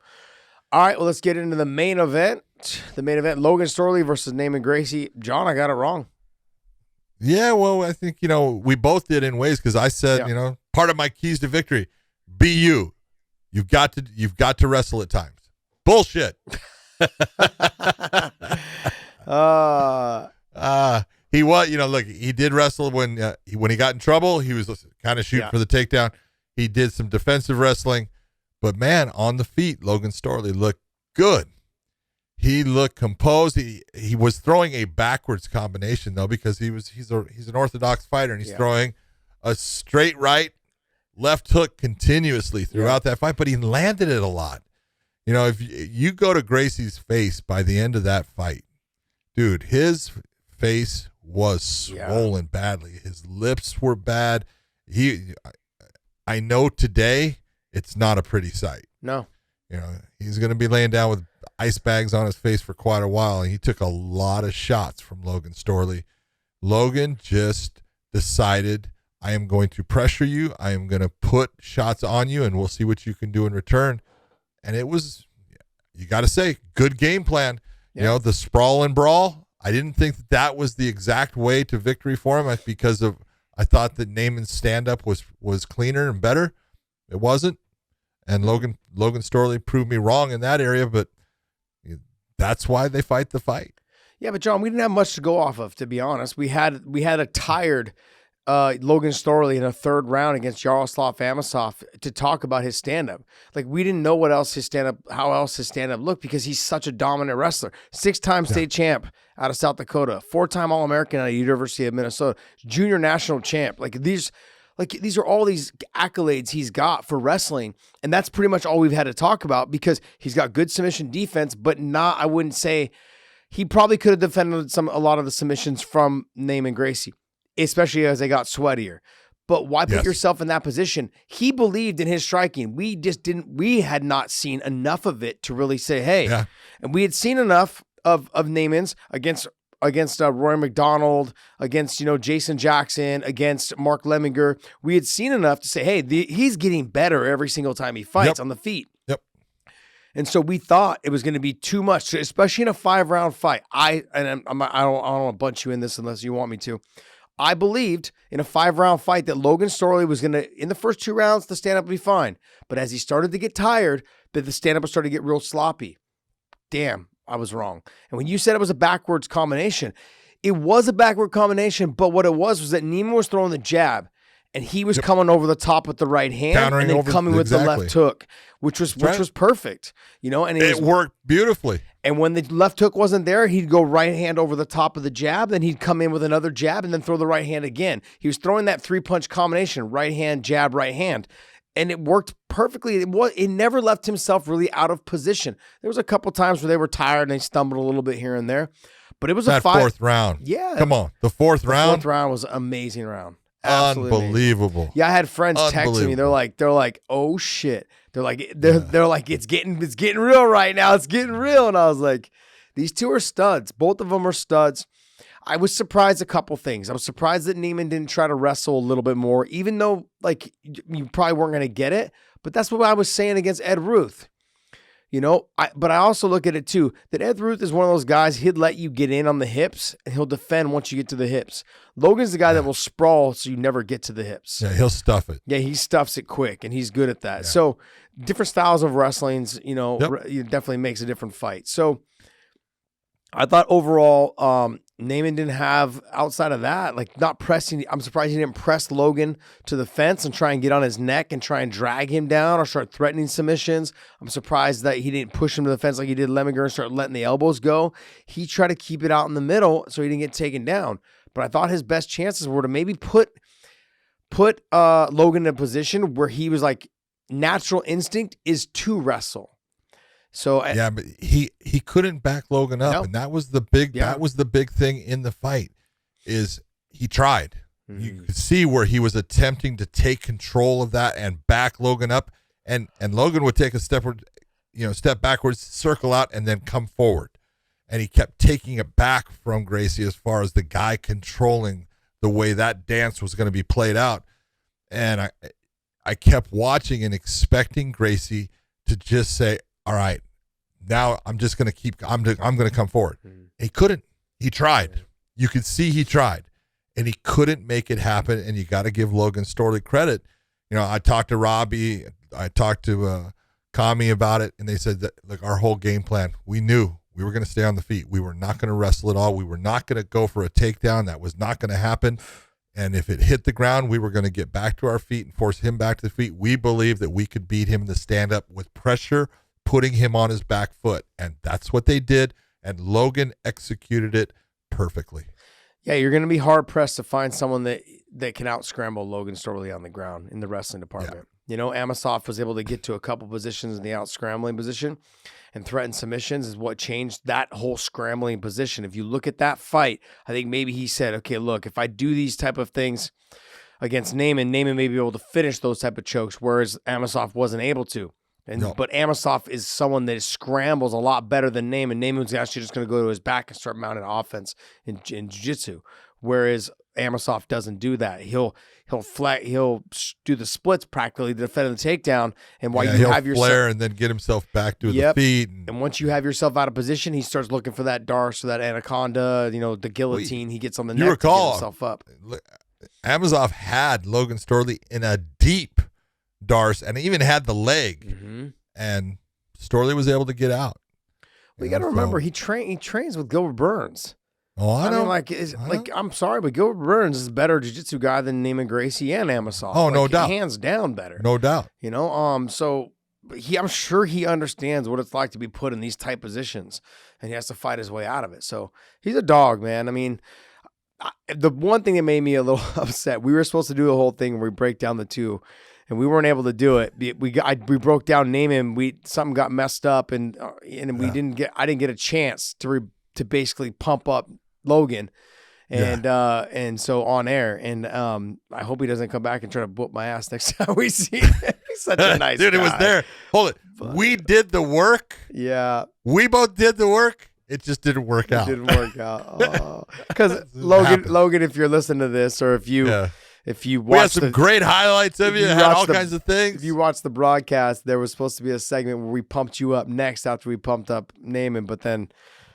All right, well, let's get into the main event. The main event, Logan Storley versus Neiman Gracie. John, I got it wrong. Yeah, well, I think, we both did in ways because I said, part of my keys to victory, be you. You've got to wrestle at times. Bullshit. He was, look, he did wrestle when he got in trouble. He was kind of shooting for the takedown. He did some defensive wrestling. But, man, on the feet, Logan Storley looked good. He looked composed. He was throwing a backwards combination, though, because he's an orthodox fighter, and he's throwing a straight right, left hook continuously throughout that fight, but he landed it a lot. If you go to Gracie's face by the end of that fight, dude, his face was swollen badly. His lips were bad. I know today it's not a pretty sight. No. He's going to be laying down with ice bags on his face for quite a while, and he took a lot of shots from Logan Storley. Logan just decided, I am going to pressure you. I am going to put shots on you, and we'll see what you can do in return. And it was, you got to say, good game plan. Yeah. The sprawl and brawl, I didn't think that was the exact way to victory for him because I thought that Neiman's stand-up was cleaner and better. It wasn't. And Logan Storley proved me wrong in that area, but that's why they fight the fight. Yeah, but John, we didn't have much to go off of, to be honest. We had a tired Logan Storley in a third round against Yaroslav Amosov to talk about his stand-up. Like, we didn't know how else his stand-up looked because he's such a dominant wrestler. 6-time state champ out of South Dakota, 4-time All-American out of University of Minnesota, junior national champ. These are all these accolades he's got for wrestling, and that's pretty much all we've had to talk about because he's got good submission defense, but not, I wouldn't say, he probably could have defended a lot of the submissions from Neiman Gracie, especially as they got sweatier. But why put yourself in that position? He believed in his striking. We had not seen enough of it to really say, hey, and we had seen enough of Neiman's against Roy McDonald, against, Jason Jackson, against Mark Lemminger. We had seen enough to say, hey, he's getting better every single time he fights on the feet. Yep. And so we thought it was going to be too much, especially in a 5-round fight. I don't want to bunch you in this unless you want me to. I believed in a 5-round fight that Logan Storley was going to, in the first 2 rounds, the stand-up would be fine. But as he started to get tired, that the stand-up would start to get real sloppy. Damn. I was wrong. And when you said it was a backwards combination, it was a backward combination, but what it was that Neiman was throwing the jab and he was coming over the top with the right hand and then coming with the left hook, which was perfect, and it worked beautifully. And when the left hook wasn't there, he'd go right hand over the top of the jab, then he'd come in with another jab and then throw the right hand again. He was throwing that 3-punch combination, right hand, jab, right hand. and it worked perfectly. It never left himself really out of position. There was a couple times where they were tired and they stumbled a little bit here and there, but it was a fight. Fourth round. Yeah. Come on. The fourth round. The fourth round was an amazing round. Absolutely Unbelievable. amazing. Yeah, I had friends texting me. They're like, oh shit. They're like, it's getting real right now. It's getting real. And I was like, these two are studs. Both of them are studs. I was surprised a couple things. I was surprised that Neiman didn't try to wrestle a little bit more, even though like you probably weren't going to get it. But that's what I was saying against Ed Ruth. But I also look at it too, that Ed Ruth is one of those guys, he'd let you get in on the hips and he'll defend once you get to the hips. Logan's the guy that will sprawl so you never get to the hips. Yeah, he'll stuff it. Yeah, he stuffs it quick and he's good at that. Yeah. So different styles of wrestlings, it definitely makes a different fight. So I thought overall, Neiman didn't have, outside of that, like not pressing. I'm surprised he didn't press Logan to the fence and try and get on his neck and try and drag him down or start threatening submissions. I'm surprised that he didn't push him to the fence like he did Leminger and start letting the elbows go. He tried to keep it out in the middle so he didn't get taken down. But I thought his best chances were to maybe put Logan in a position where he was like, natural instinct is to wrestle. So yeah, but he couldn't back Logan up, and that was the big thing in the fight. Is he tried? Mm-hmm. You could see where he was attempting to take control of that and back Logan up, and Logan would take a step backwards, circle out, and then come forward, and he kept taking it back from Gracie as far as the guy controlling the way that dance was going to be played out, and I kept watching and expecting Gracie to just say, all right, now I'm just going to I'm going to come forward. He couldn't. He tried. You could see he tried, and he couldn't make it happen, and you got to give Logan Storley credit. I talked to Robbie. I talked to Kami about it, and they said that, like, our whole game plan, we knew we were going to stay on the feet. We were not going to wrestle at all. We were not going to go for a takedown. That was not going to happen. And if it hit the ground, we were going to get back to our feet and force him back to the feet. We believed that we could beat him in the stand-up with pressure, putting him on his back foot. And that's what they did. And Logan executed it perfectly. Yeah, you're going to be hard-pressed to find someone that can out-scramble Logan Storley on the ground in the wrestling department. Yeah. Amosov was able to get to a couple positions in the out-scrambling position and threaten submissions is what changed that whole scrambling position. If you look at that fight, I think maybe he said, okay, look, if I do these type of things against Neiman may be able to finish those type of chokes, whereas Amosov wasn't able to. But Amosov is someone that scrambles a lot better than Neiman. Neiman's actually just going to go to his back and start mounting offense in jiu-jitsu, whereas Amosov doesn't do that. He'll do the splits practically to defend the takedown, and while you have yourself flare and then get himself back to the feet. And once you have yourself out of position, he starts looking for that Darce or that anaconda, the guillotine. He gets on the neck to get himself up. Amosov had Logan Storley in a deep Darce and even had the leg, and Storley was able to get out. Well, you got to remember, he trains with Gilbert Burns. Oh, I know. I'm sorry, but Gilbert Burns is a better jiu-jitsu guy than Neiman Gracie and Amosov. Oh, no doubt. Hands down better. No doubt. So I'm sure he understands what it's like to be put in these tight positions, and he has to fight his way out of it. So he's a dog, man. I mean, the one thing that made me a little upset, we were supposed to do the whole thing where we break down the two, and we weren't able to do it. We broke down Neiman. Something got messed up, and I didn't get a chance to basically pump up Logan, and so on air, and I hope he doesn't come back and try to whoop my ass next time we see him. He's such a nice dude. guy. It was there. Hold it. But we did the work. Yeah, we both did the work. It just didn't work out. It didn't work out. Because Logan, if you're listening to this, or if you we had some great highlights of you, had all kinds of things. If you watched the broadcast, there was supposed to be a segment where we pumped you up next after we pumped up Neiman, but then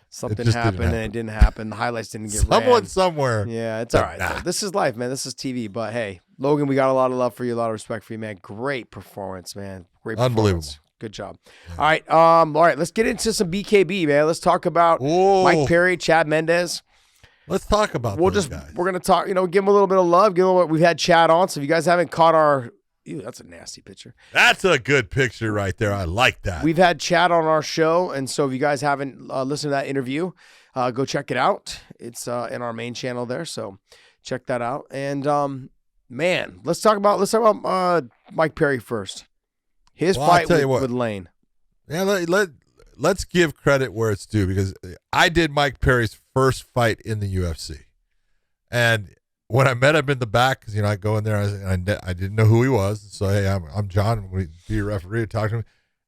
something happened and it didn't happen. The highlights didn't get ran. Somewhere. Yeah, it's all right. Nah. This is life, man. This is TV. But hey, Logan, we got a lot of love for you, a lot of respect for you, man. Great performance, man. Great performance. Unbelievable. Good job. Yeah. All right. Let's get into some BKB, man. Let's talk about Mike Perry, Chad Mendez. Let's talk about those guys. We're gonna talk. Give them a little bit of love. We've had Chad on, so if you guys haven't caught our. Ew, that's a nasty picture. That's a good picture right there. I like that. We've had Chad on our show, and so if you guys haven't listened to that interview, go check it out. It's in our main channel there, so check that out. And Man, let's talk about Mike Perry first. His fight with Lane. Yeah, let's give credit where it's due, because I did Mike Perry's first fight in the UFC. And when I met him in the back, because, I go in there and I didn't know who he was. So, hey, I'm John. I'm going to be your referee. Talk to him.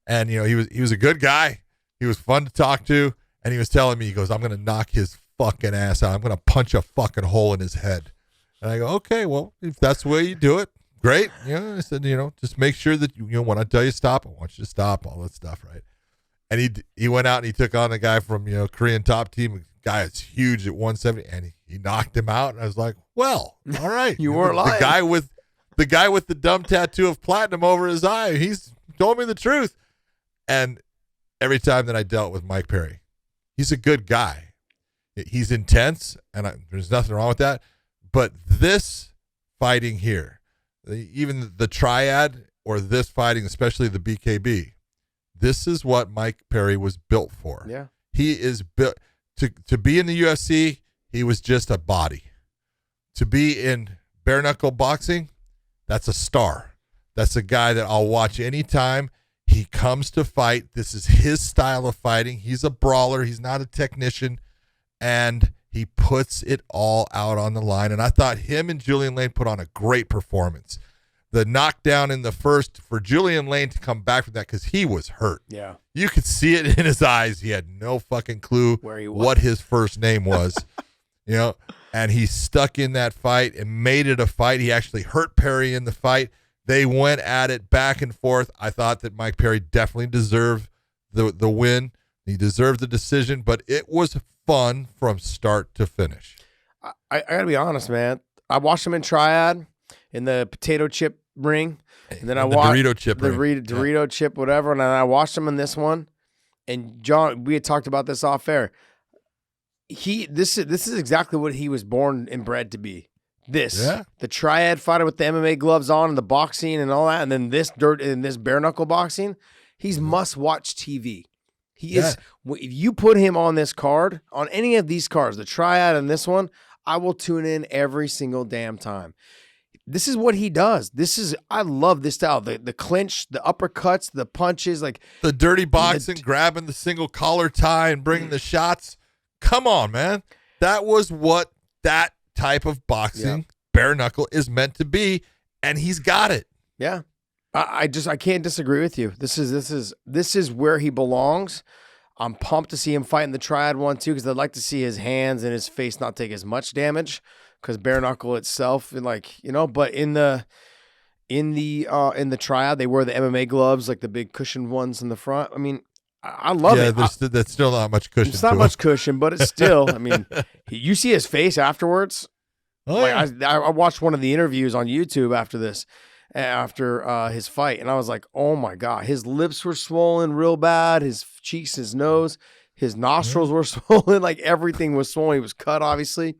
And, he was a good guy. He was fun to talk to. And he was telling me, he goes, I'm going to knock his fucking ass out. I'm going to punch a fucking hole in his head. And I go, okay, well, if that's the way you do it, great. I said, just make sure that, when I tell you stop, I want you to stop, all that stuff, right? And he went out and he took on a guy from, Korean top team. A guy that's huge at 170, and he knocked him out. And I was like, well, all right. You weren't lying. The guy with the dumb tattoo of platinum over his eye, he's told me the truth. And every time that I dealt with Mike Perry, he's a good guy. He's intense, and there's nothing wrong with that. But this fighting here, even the triad or this fighting, especially the BKB, this is what Mike Perry was built for. Yeah. He is built to be in the UFC. He was just a body. To be in bare knuckle boxing, that's a star. That's a guy that I'll watch anytime he comes to fight. This is his style of fighting. He's a brawler. He's not a technician. And he puts it all out on the line. And I thought him and Julian Lane put on a great performance. The knockdown in the first, for Julian Lane to come back from that, because he was hurt. Yeah. You could see it in his eyes. He had no fucking clue what his first name was. And he stuck in that fight and made it a fight. He actually hurt Perry in the fight. They went at it back and forth. I thought that Mike Perry definitely deserved the win. He deserved the decision, but it was fun from start to finish. I got to be honest, man. I watched him in Triad in the potato chip ring, and then I watched Dorito chip Dorito chip, whatever, and then I watched him in this one. And John, we had talked about this off air. This is exactly what he was born and bred to be. The Triad fighter with the MMA gloves on and the boxing and all that, and then this bare knuckle boxing. He's must watch TV. He is. If you put him on this card, on any of these cards, the Triad and this one, I will tune in every single damn time. This is what he does. I love this style. The clinch, the uppercuts, the punches, like the dirty boxing, grabbing the single collar tie and bringing the shots. Come on, man. That was what that type of boxing, bare knuckle, is meant to be, and he's got it. Yeah. I can't disagree with you. This is where he belongs. I'm pumped to see him fight in the Triad one too, because I'd like to see his hands and his face not take as much damage, because bare knuckle itself, and but in the Triad they wear the MMA gloves, like the big cushioned ones in the front. I mean, I love it. Yeah, that's still not much cushion. It's not much cushion, but it's still. I mean, you see his face afterwards. Oh, yeah. I watched one of the interviews on YouTube after his fight, and I was like, oh my God, his lips were swollen real bad, his cheeks, his nose, his nostrils were swollen, like everything was swollen. He was cut, obviously,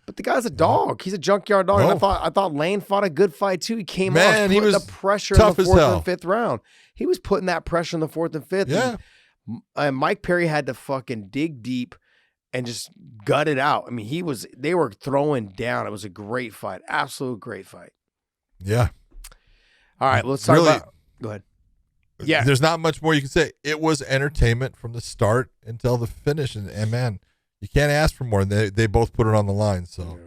but the guy's a dog. He's a junkyard dog. And I thought Lane fought a good fight too. He came off, he was the pressure in the fourth and fifth round. He was putting that pressure in the fourth and fifth. Yeah. And Mike Perry had to fucking dig deep and just gut it out. I mean, they were throwing down. It was a great fight. Absolute great fight. Yeah. All right, let's talk about. Go ahead. Yeah, there's not much more you can say. It was entertainment from the start until the finish, and man, you can't ask for more. They both put it on the line. So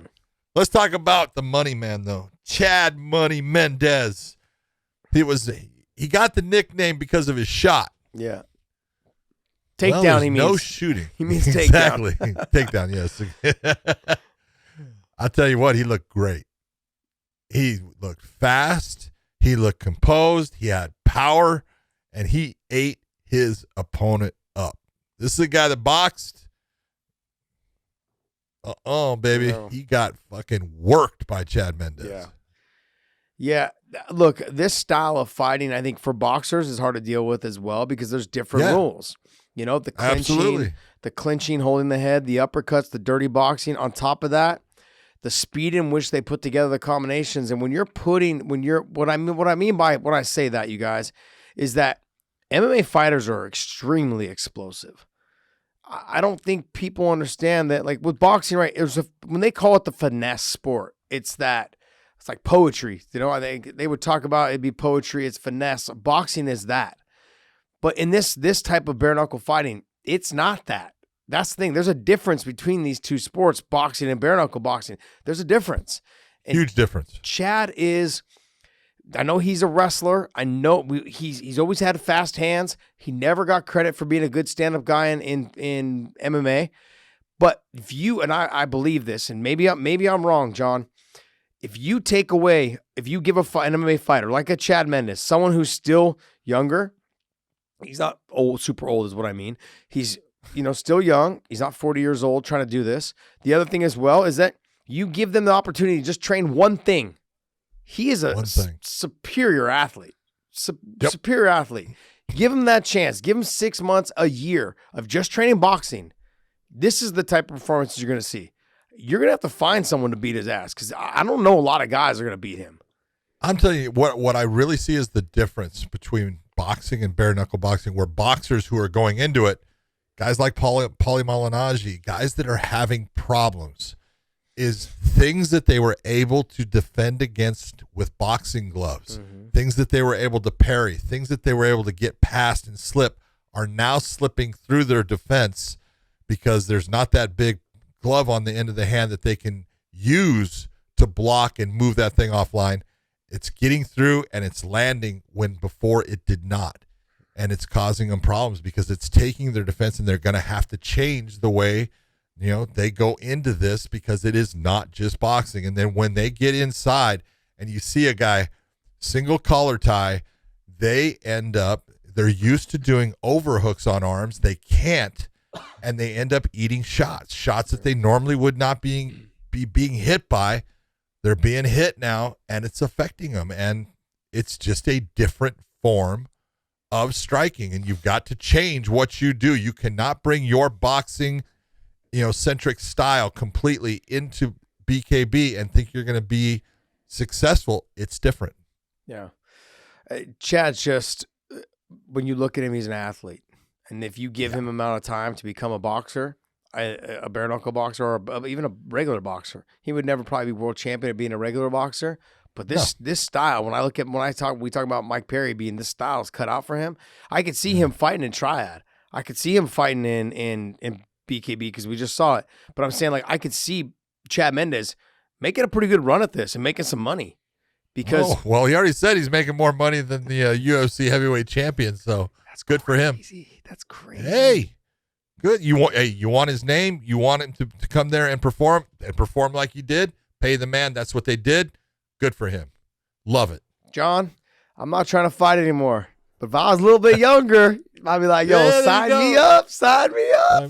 let's talk about the money man, though. Chad Money Mendez. He got the nickname because of his shot. Yeah. Takedown. He means no shooting. He means takedown. Exactly. Takedown. Yes. I'll tell you what. He looked great. He looked fast. He looked composed. He had power, and he ate his opponent up. This is a guy that boxed. Baby. No. He got fucking worked by Chad Mendez. Yeah. Yeah. Look, this style of fighting, I think for boxers is hard to deal with as well, because there's different rules. The clinching, holding the head, the uppercuts, the dirty boxing. On top of that, the speed in which they put together the combinations. And what I mean by when I say that, you guys, is that MMA fighters are extremely explosive. I don't think people understand that, like with boxing, right? When they call it the finesse sport, it's that It's like poetry. You know, I think they would talk about it'd be poetry. It's finesse. Boxing is that. But in this type of bare knuckle fighting, it's not that. That's the thing. There's a difference between these two sports, boxing and bare knuckle boxing. There's a difference. And huge difference. Chad is, I know he's a wrestler. I know he's always had fast hands. He never got credit for being a good stand-up guy in MMA. But if you, and I believe this, and maybe I'm wrong, John. If you give an MMA fighter like a Chad Mendes, someone who's still younger, he's not old, super old is what I mean. He's, still young. He's not 40 years old trying to do this. The other thing as well is that you give them the opportunity to just train one thing. He is a superior athlete. Superior athlete. Give him that chance. Give him 6 months, a year of just training boxing. This is the type of performances you're going to see. You're going to have to find someone to beat his ass because I don't know a lot of guys are going to beat him. I'm telling you, what I really see is the difference between boxing and bare knuckle boxing, where boxers who are going into it, guys like Paulie Malignaggi, guys that are having problems, is things that they were able to defend against with boxing gloves, things that they were able to parry, things that they were able to get past and slip are now slipping through their defense because there's not that big glove on the end of the hand that they can use to block and move that thing offline. It's getting through and it's landing when before it did not. And it's causing them problems because it's taking their defense, and they're going to have to change the way they go into this because it is not just boxing. And then when they get inside and you see a guy single collar tie, they're used to doing overhooks on arms. They can't, and they end up eating shots that they normally would not be being hit by. They're being hit now, and it's affecting them. And it's just a different form of striking, and you've got to change what you do. You cannot bring your boxing centric style completely into BKB and think you're going to be successful. It's different. Yeah. Chad's just, when you look at him, he's an athlete. And if you give him amount of time to become a boxer, a bare knuckle boxer, or even a regular boxer, he would never probably be world champion at being a regular boxer. But this style, we talk about Mike Perry being, this style is cut out for him. I could see him fighting in triad. I could see him fighting in BKB because we just saw it. But I'm saying, like, I could see Chad Mendes making a pretty good run at this and making some money. Because he already said he's making more money than the UFC heavyweight champion, so that's good for him. That's crazy. Hey, good. You want his name? You want him to come there and perform like he did? Pay the man. That's what they did. Good for him. Love it. John, I'm not trying to fight anymore. But if I was a little bit younger, I'd be like, sign me up.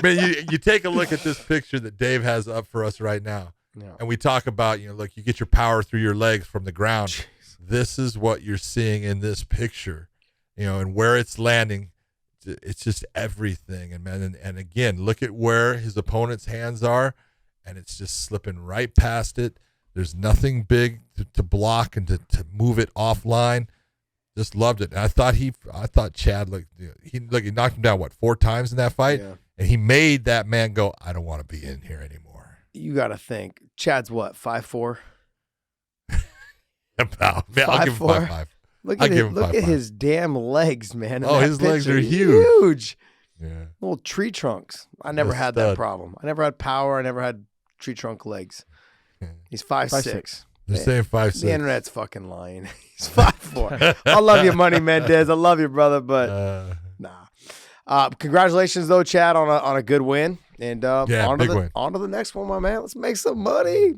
Man, you take a look at this picture that Dave has up for us right now. Yeah. And we talk about, look, you get your power through your legs from the ground. Jeez. This is what you're seeing in this picture, and where it's landing. It's just everything. And man, and again, look at where his opponent's hands are, and it's just slipping right past it. There's nothing big to block and to move it offline. Just loved it. And I thought Chad he knocked him down 4 times in that fight, and he made that man go, I don't want to be in here anymore. You got to think Chad's what, 5'4"? About, man, I'll give him 5'5". Look at his damn legs, man. His legs are huge. Yeah, little tree trunks. I never had that problem. I never had power. I never had tree trunk legs. He's 5'6". They're saying 5'6". The internet's fucking lying. He's 5'4". I love your money, Mendez. I love you, brother, but nah. Congratulations, though, Chad, on a good win. And win. On to the next one, my man. Let's make some money.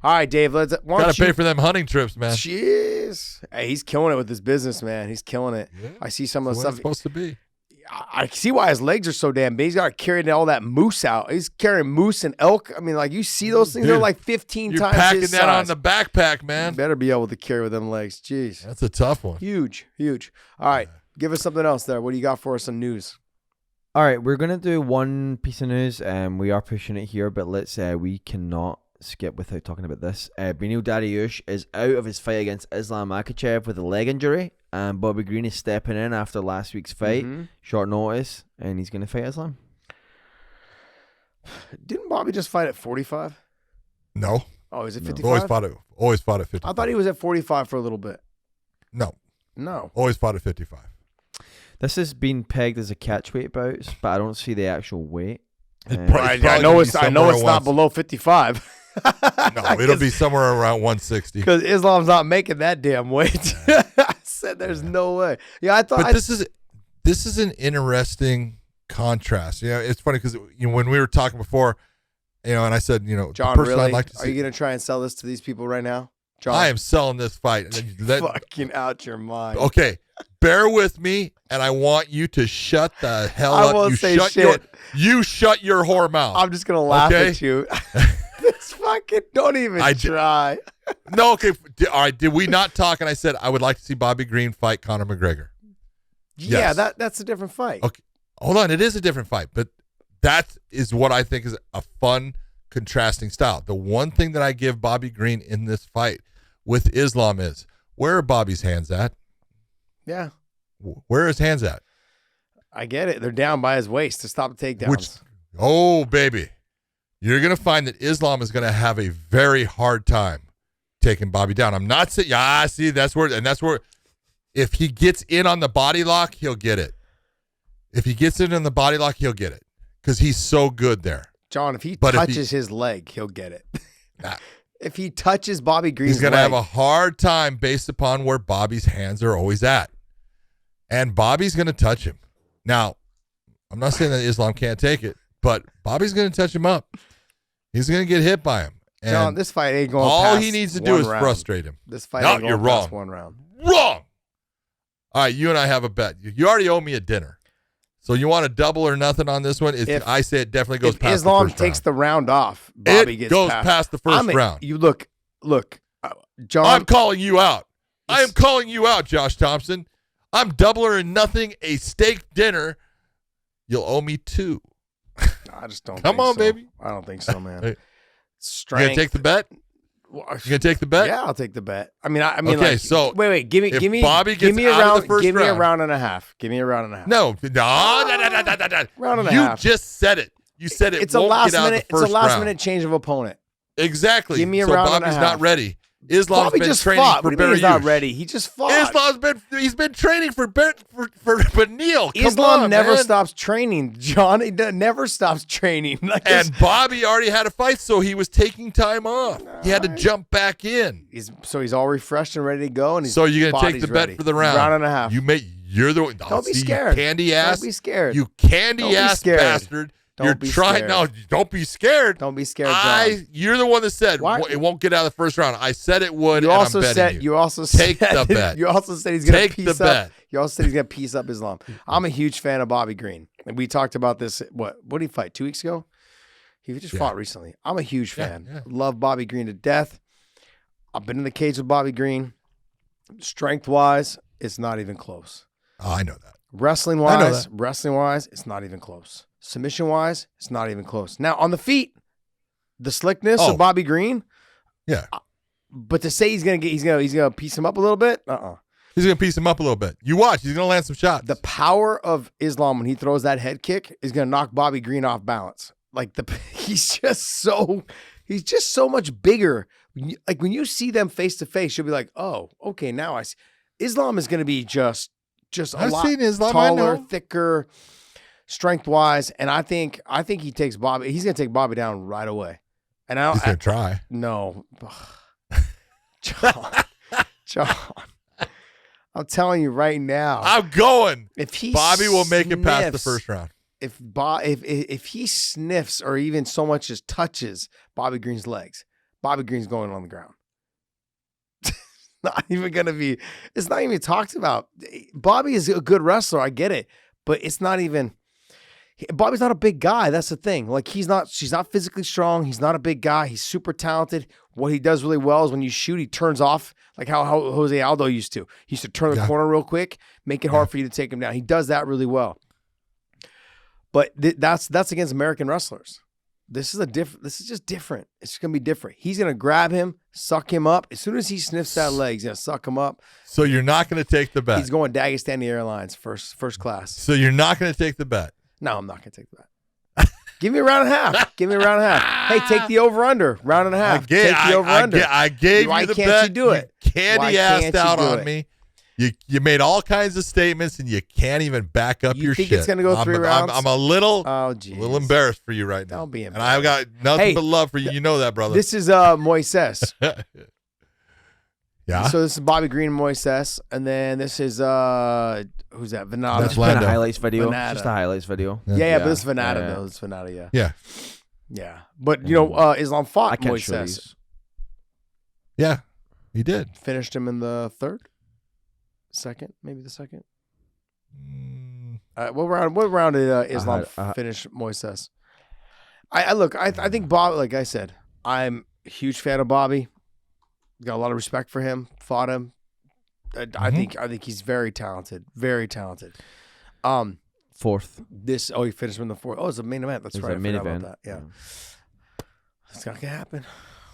All right, Dave. Gotta pay for them hunting trips, man. Jeez. Hey, he's killing it with his business, man. He's killing it. Yeah, I see some of the stuff. It's supposed to be. I see why his legs are so damn big. He's got to carry all that moose out. He's carrying moose and elk. I mean, like, you see those things, they're like 15 you're times packing his that size. on the backpack, man. You better be able to carry with them legs. Jeez. That's a tough one. Huge. All right. Give us something else there. What do you got for us on news? All right. We're going to do one piece of news. We are pushing it here, but we cannot skip without talking about this. Beneil Dariush is out of his fight against Islam Makhachev with a leg injury. And Bobby Green is stepping in after last week's fight, short notice, and he's going to fight Islam. Didn't Bobby just fight at 45? No. Oh, is it 55? Always fought at 55. I thought he was at 45 for a little bit. No. No. Always fought at 55. This has been pegged as a catchweight bouts, but I don't see the actual weight. I know it's not below 55. No, it'll be somewhere around 160. Because Islam's not making that damn weight. I said there's no way. Yeah, I thought. But this is an interesting contrast. Yeah, it's funny because when we were talking before, and I said, John, the person really? I'd like to see. Are you going to try and sell this to these people right now? John, I am selling this fight. fucking out your mind. Okay, bear with me, and I want you to shut the hell up. I won't say shit. You shut your whore mouth. I'm just going to laugh at you. This fucking, don't even try. No, okay. All right, did we not talk? And I said I would like to see Bobby Green fight Conor McGregor. Yeah, Yes. that's a different fight. Okay, hold on. It is a different fight, but that is what I think is a fun contrasting style. The one thing that I give Bobby Green in this fight with Islam is, where are Bobby's hands at? Yeah. Where are his hands at? I get it. They're down by his waist to stop the takedowns. Oh, baby. You're going to find that Islam is going to have a very hard time taking Bobby down. I'm not saying, see, that's where, if he gets in on the body lock, he'll get it. If he gets in on the body lock, he'll get it because he's so good there. John, if he touches his leg, he'll get it. Nah. If he touches Bobby Green's he's going to have a hard time based upon where Bobby's hands are always at. And Bobby's going to touch him. Now, I'm not saying that Islam can't take it, but Bobby's going to touch him up. He's going to get hit by him. And John, this fight ain't going all past he needs to do is round. frustrate him. This fight No, ain't going you're past wrong. one round. Wrong. All right, you and I have a bet. You already owe me a dinner. So you want a double or nothing on this one? I say it definitely goes past Islam the first takes round. the round off, Bobby gets goes past the first round. You look, John. I'm calling you out. I am calling you out, Josh Thompson. I'm double or nothing, a steak dinner. You'll owe me 2. I just don't. Come think on, so. baby. I don't think so, man. Hey, Strength. you gonna take the bet? You gonna take the bet? Yeah, I'll take the bet. I mean, Okay, like, so wait, give me Bobby give gets me a out of round, the first give me a round. round and a half. Give me a round and a half. No. Round and a you half. just said it. You said it. It's a won't last get out minute. of the first It's a last round. minute change of opponent. Exactly. Give me a so round and a Bobby's half. not ready. Islam's Bobby been just training fought. for What do you mean he's not Dariush. ready? He just fought. He's been training for Beneil. Come Islam on, never man. stops training, John. He never stops training. Like And Bobby already had a fight, so he was taking time off. He had to jump back in. he's all refreshed and ready to go. And So you're gonna take body's the bet ready. for the round. Round and a half. You're the one. Don't be see, scared. You candy ass. Don't be scared. You candy Don't be ass scared. bastard. Don't You're be trying. scared. No, don't be scared. Don't be scared, John. You're the one that said Why? it won't get out of the first round. I said it would. You and also I'm betting said you. you also Take said, the bet. You also said he's gonna Take piece the up. bet. You also said he's gonna piece up Islam. I'm a huge fan of Bobby Green, and we talked about this. What did he fight 2 weeks ago? He just fought recently. I'm a huge fan. Yeah. Love Bobby Green to death. I've been in the cage with Bobby Green. Strength wise, it's not even close. Oh, I know that. Wrestling I know wise, it's not even close. Submission wise, it's not even close. Now on the feet, the slickness of Bobby Green. Yeah. But to say he's gonna piece him up a little bit, He's going to piece him up a little bit. You watch. He's going to land some shots. The power of Islam when he throws that head kick is going to knock Bobby Green off balance. Like he's just so much bigger. When you see them face to face, you'll be like, oh, okay, now I see. Islam is going to be just a lot taller, thicker, strength wise, and I think he takes Bobby. He's going to take Bobby down right away. And he's going to try. No, John. I'm telling you right now. I'm going. If Bobby will make it past the first round. If he sniffs or even so much as touches Bobby Green's legs, Bobby Green's going on the ground. It's not even talked about. Bobby is a good wrestler. I get it, but it's not even. Bobby's not a big guy. That's the thing. Like she's not physically strong. He's not a big guy. He's super talented. What he does really well is when you shoot, he turns off like how Jose Aldo used to. He used to turn the corner real quick, make it hard for you to take him down. He does that really well. But that's against American wrestlers. This is just different. It's just gonna be different. He's gonna grab him, suck him up. As soon as he sniffs that leg, he's gonna suck him up. So you're not gonna take the bet. He's going Dagestani Airlines first class. So you're not gonna take the bet. No, I'm not gonna take the bet. Give me a round and a half. Give me a round and a half. Hey, take the over-under. Round and a half. Take the over-under. I gave Why you the can't bet. you do it? Candy-assed out on me. You made all kinds of statements, and you can't even back up your shit. You think it's going to go 3 rounds? I'm a little embarrassed for you right now. Don't be embarrassed. And I've got nothing but love for you. You know that, brother. This is Moises. Yeah. So this is Bobby Green and Moises, and then this is who's that? Venata. That's Just a highlights video. Venata. Just a highlights video. Yeah, but this is Venata though. It's Venata, Yeah. But you know, Islam fought Moises. Yeah, he did. Finished him in the second, maybe the second. What round did Islam finish Moises? I think Bob. Like I said, I'm a huge fan of Bobby. Got a lot of respect for him. Fought him. I think he's very talented. Very talented. Fourth. He finished him in the fourth. Oh, it's a main event. That's right. I forgot about that. Yeah. It's not gonna happen.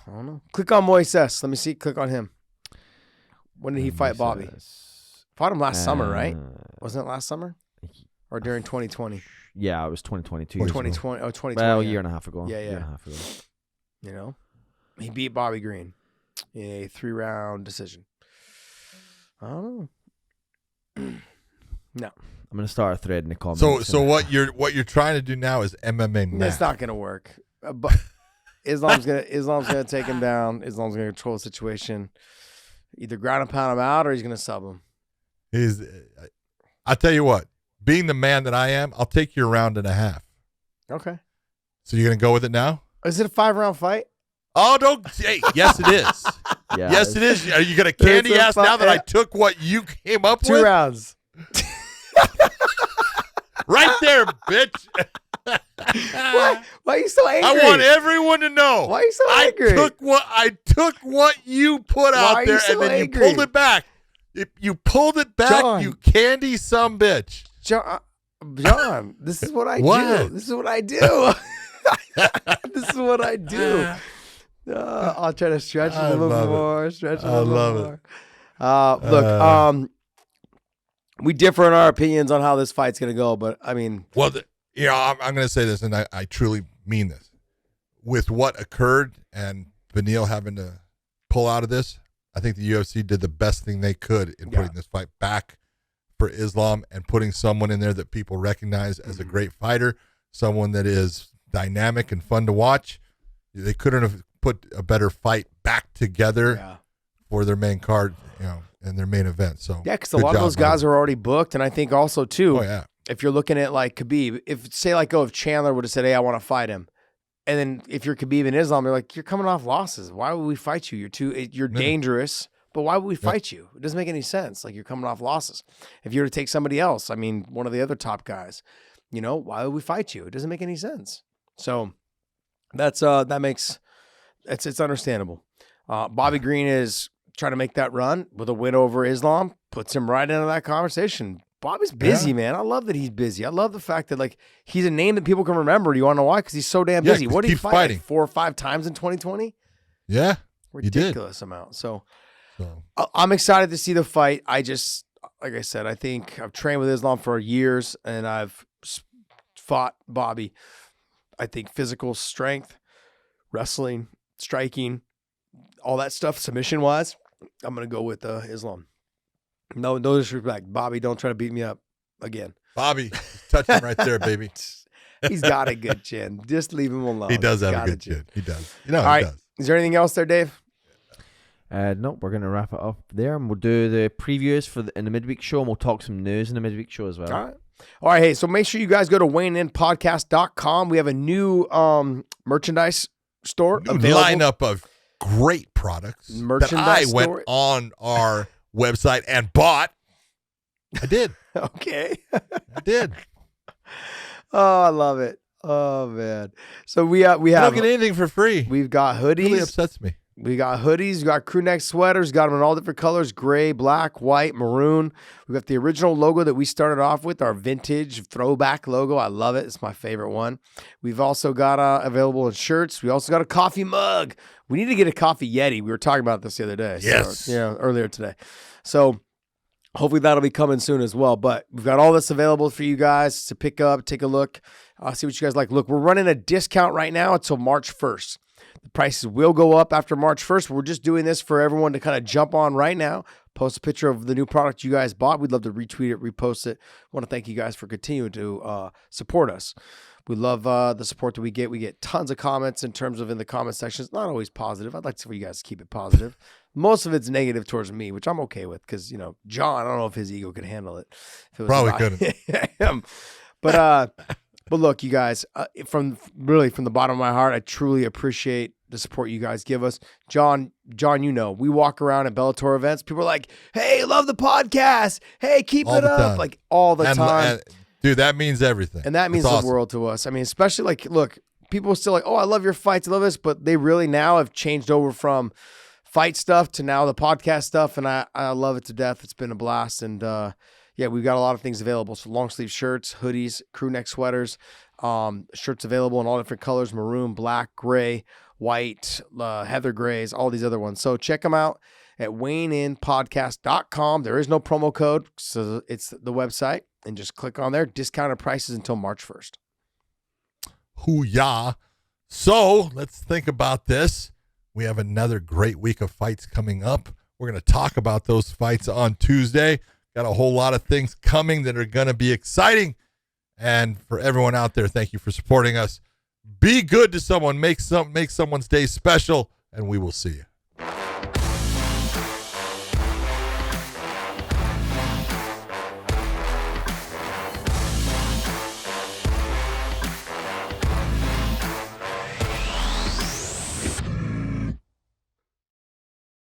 I don't know. Click on Moises. Let me see. Click on him. When did he fight Bobby? Fought him last summer, right? Wasn't it last summer? Or during 2020? Yeah, it was 2022. 2020. Oh, 2020. Well, a year and a half ago. Yeah. A year and a half ago. You know, he beat Bobby Green in a 3-round decision. I don't know. No. I'm gonna start a thread in the comments. So what you're trying to do now is MMA math. It's not gonna work. But Islam's gonna take him down. Islam's gonna control the situation. Either ground and pound him out, or he's gonna sub him. I'll tell you what. Being the man that I am, I'll take you a round and a half. Okay. So you're gonna go with it now? Is it a 5-round fight? Oh, don't. Hey, yes, it is. Yeah, yes, it is. Are you gonna candy ass now that I took what you came up with? 2 rounds. Right there, bitch. Why are you so angry? I want everyone to know. Why are you so angry? I took what you put out there, and then you pulled it back. You pulled it back, John. you candy some bitch. John, this is what I do. This is what I do. This is what I do. I'll try to stretch it a little more. Stretch it a little more. Look, we differ in our opinions on how this fight's going to go, but I mean, well, I'm going to say this, and I truly mean this. With what occurred and Beneil having to pull out of this, I think the UFC did the best thing they could in putting this fight back for Islam and putting someone in there that people recognize as a great fighter, someone that is dynamic and fun to watch. They couldn't have put a better fight back together for their main card, and their main event. So because a lot of those guys are already booked, and I think also too, if you're looking at like Khabib, if Chandler would have said, "Hey, I want to fight him," and then if you're Khabib and Islam, they're like, "You're coming off losses. Why would we fight you? You're dangerous." But why would we fight you? It doesn't make any sense. Like, you're coming off losses. If you were to take somebody else, I mean, one of the other top guys, why would we fight you? It doesn't make any sense. So it's understandable. Bobby Green is trying to make that run with a win over Islam, puts him right into that conversation. Bobby's busy, man. I love that he's busy. I love the fact that like he's a name that people can remember. Do you want to know why? Because he's so damn busy. What did he fight? Like 4 or 5 times in 2020? Yeah. Ridiculous amount. So I'm excited to see the fight. I just, like I said, I think I've trained with Islam for years and I've fought Bobby. I think physical strength, wrestling, striking, all that stuff, submission-wise, I'm going to go with Islam. No disrespect. Bobby, don't try to beat me up again. Bobby, touch him right there, baby. He's got a good chin. Just leave him alone. He does have a good chin. He does. All right. Is there anything else there, Dave? No, we're going to wrap it up there, and we'll do the previews in the midweek show, and we'll talk some news in the midweek show as well. All right. Hey, so make sure you guys go to WeighingInPodcast.com. We have a new merchandise store. Lineup of great products that I went on our website and bought. I did. Okay. I did. Oh, I love it. Oh, man. So we have. I don't get anything for free. We've got hoodies. It really upsets me. We got hoodies, we got crew neck sweaters, got them in all different colors, gray, black, white, maroon. We've got the original logo that we started off with, our vintage throwback logo. I love it. It's my favorite one. We've also got available in shirts. We also got a coffee mug. We need to get a coffee Yeti. We were talking about this the other day. Yes. So, earlier today. So hopefully that'll be coming soon as well. But we've got all this available for you guys to pick up, take a look, see what you guys like. Look, we're running a discount right now until March 1st. The prices will go up after March 1st. We're just doing this for everyone to kind of jump on right now. Post a picture of the new product you guys bought. We'd love to retweet it, repost it. I want to thank you guys for continuing to support us. We love the support that we get. We get tons of comments in terms of in the comment section. It's not always positive. I'd like for you guys to keep it positive. Most of it's negative towards me, which I'm okay with because, John, I don't know if his ego could handle it. If it was Probably couldn't. But look, you guys, from the bottom of my heart, I truly appreciate the support you guys give us. John, we walk around at Bellator events. People are like, hey, love the podcast. Hey, keep it up. Time. Like all the time. Dude, that means everything. And that means the world to us. I mean, especially like, look, people are still like, oh, I love your fights. I love this. But they really now have changed over from fight stuff to now the podcast stuff. And I love it to death. It's been a blast. And yeah, we've got a lot of things available. So long sleeve shirts, hoodies, crew neck sweaters, shirts available in all different colors, maroon, black, gray, white, heather grays, all these other ones. So check them out at weighinginpodcast.com. There is no promo code, so it's the website. And just click on there. Discounted prices until March 1st. Hoo-yah. So let's think about this. We have another great week of fights coming up. We're going to talk about those fights on Tuesday. Got a whole lot of things coming that are going to be exciting. And for everyone out there, thank you for supporting us. Be good to someone. Make someone's day special, and we will see you.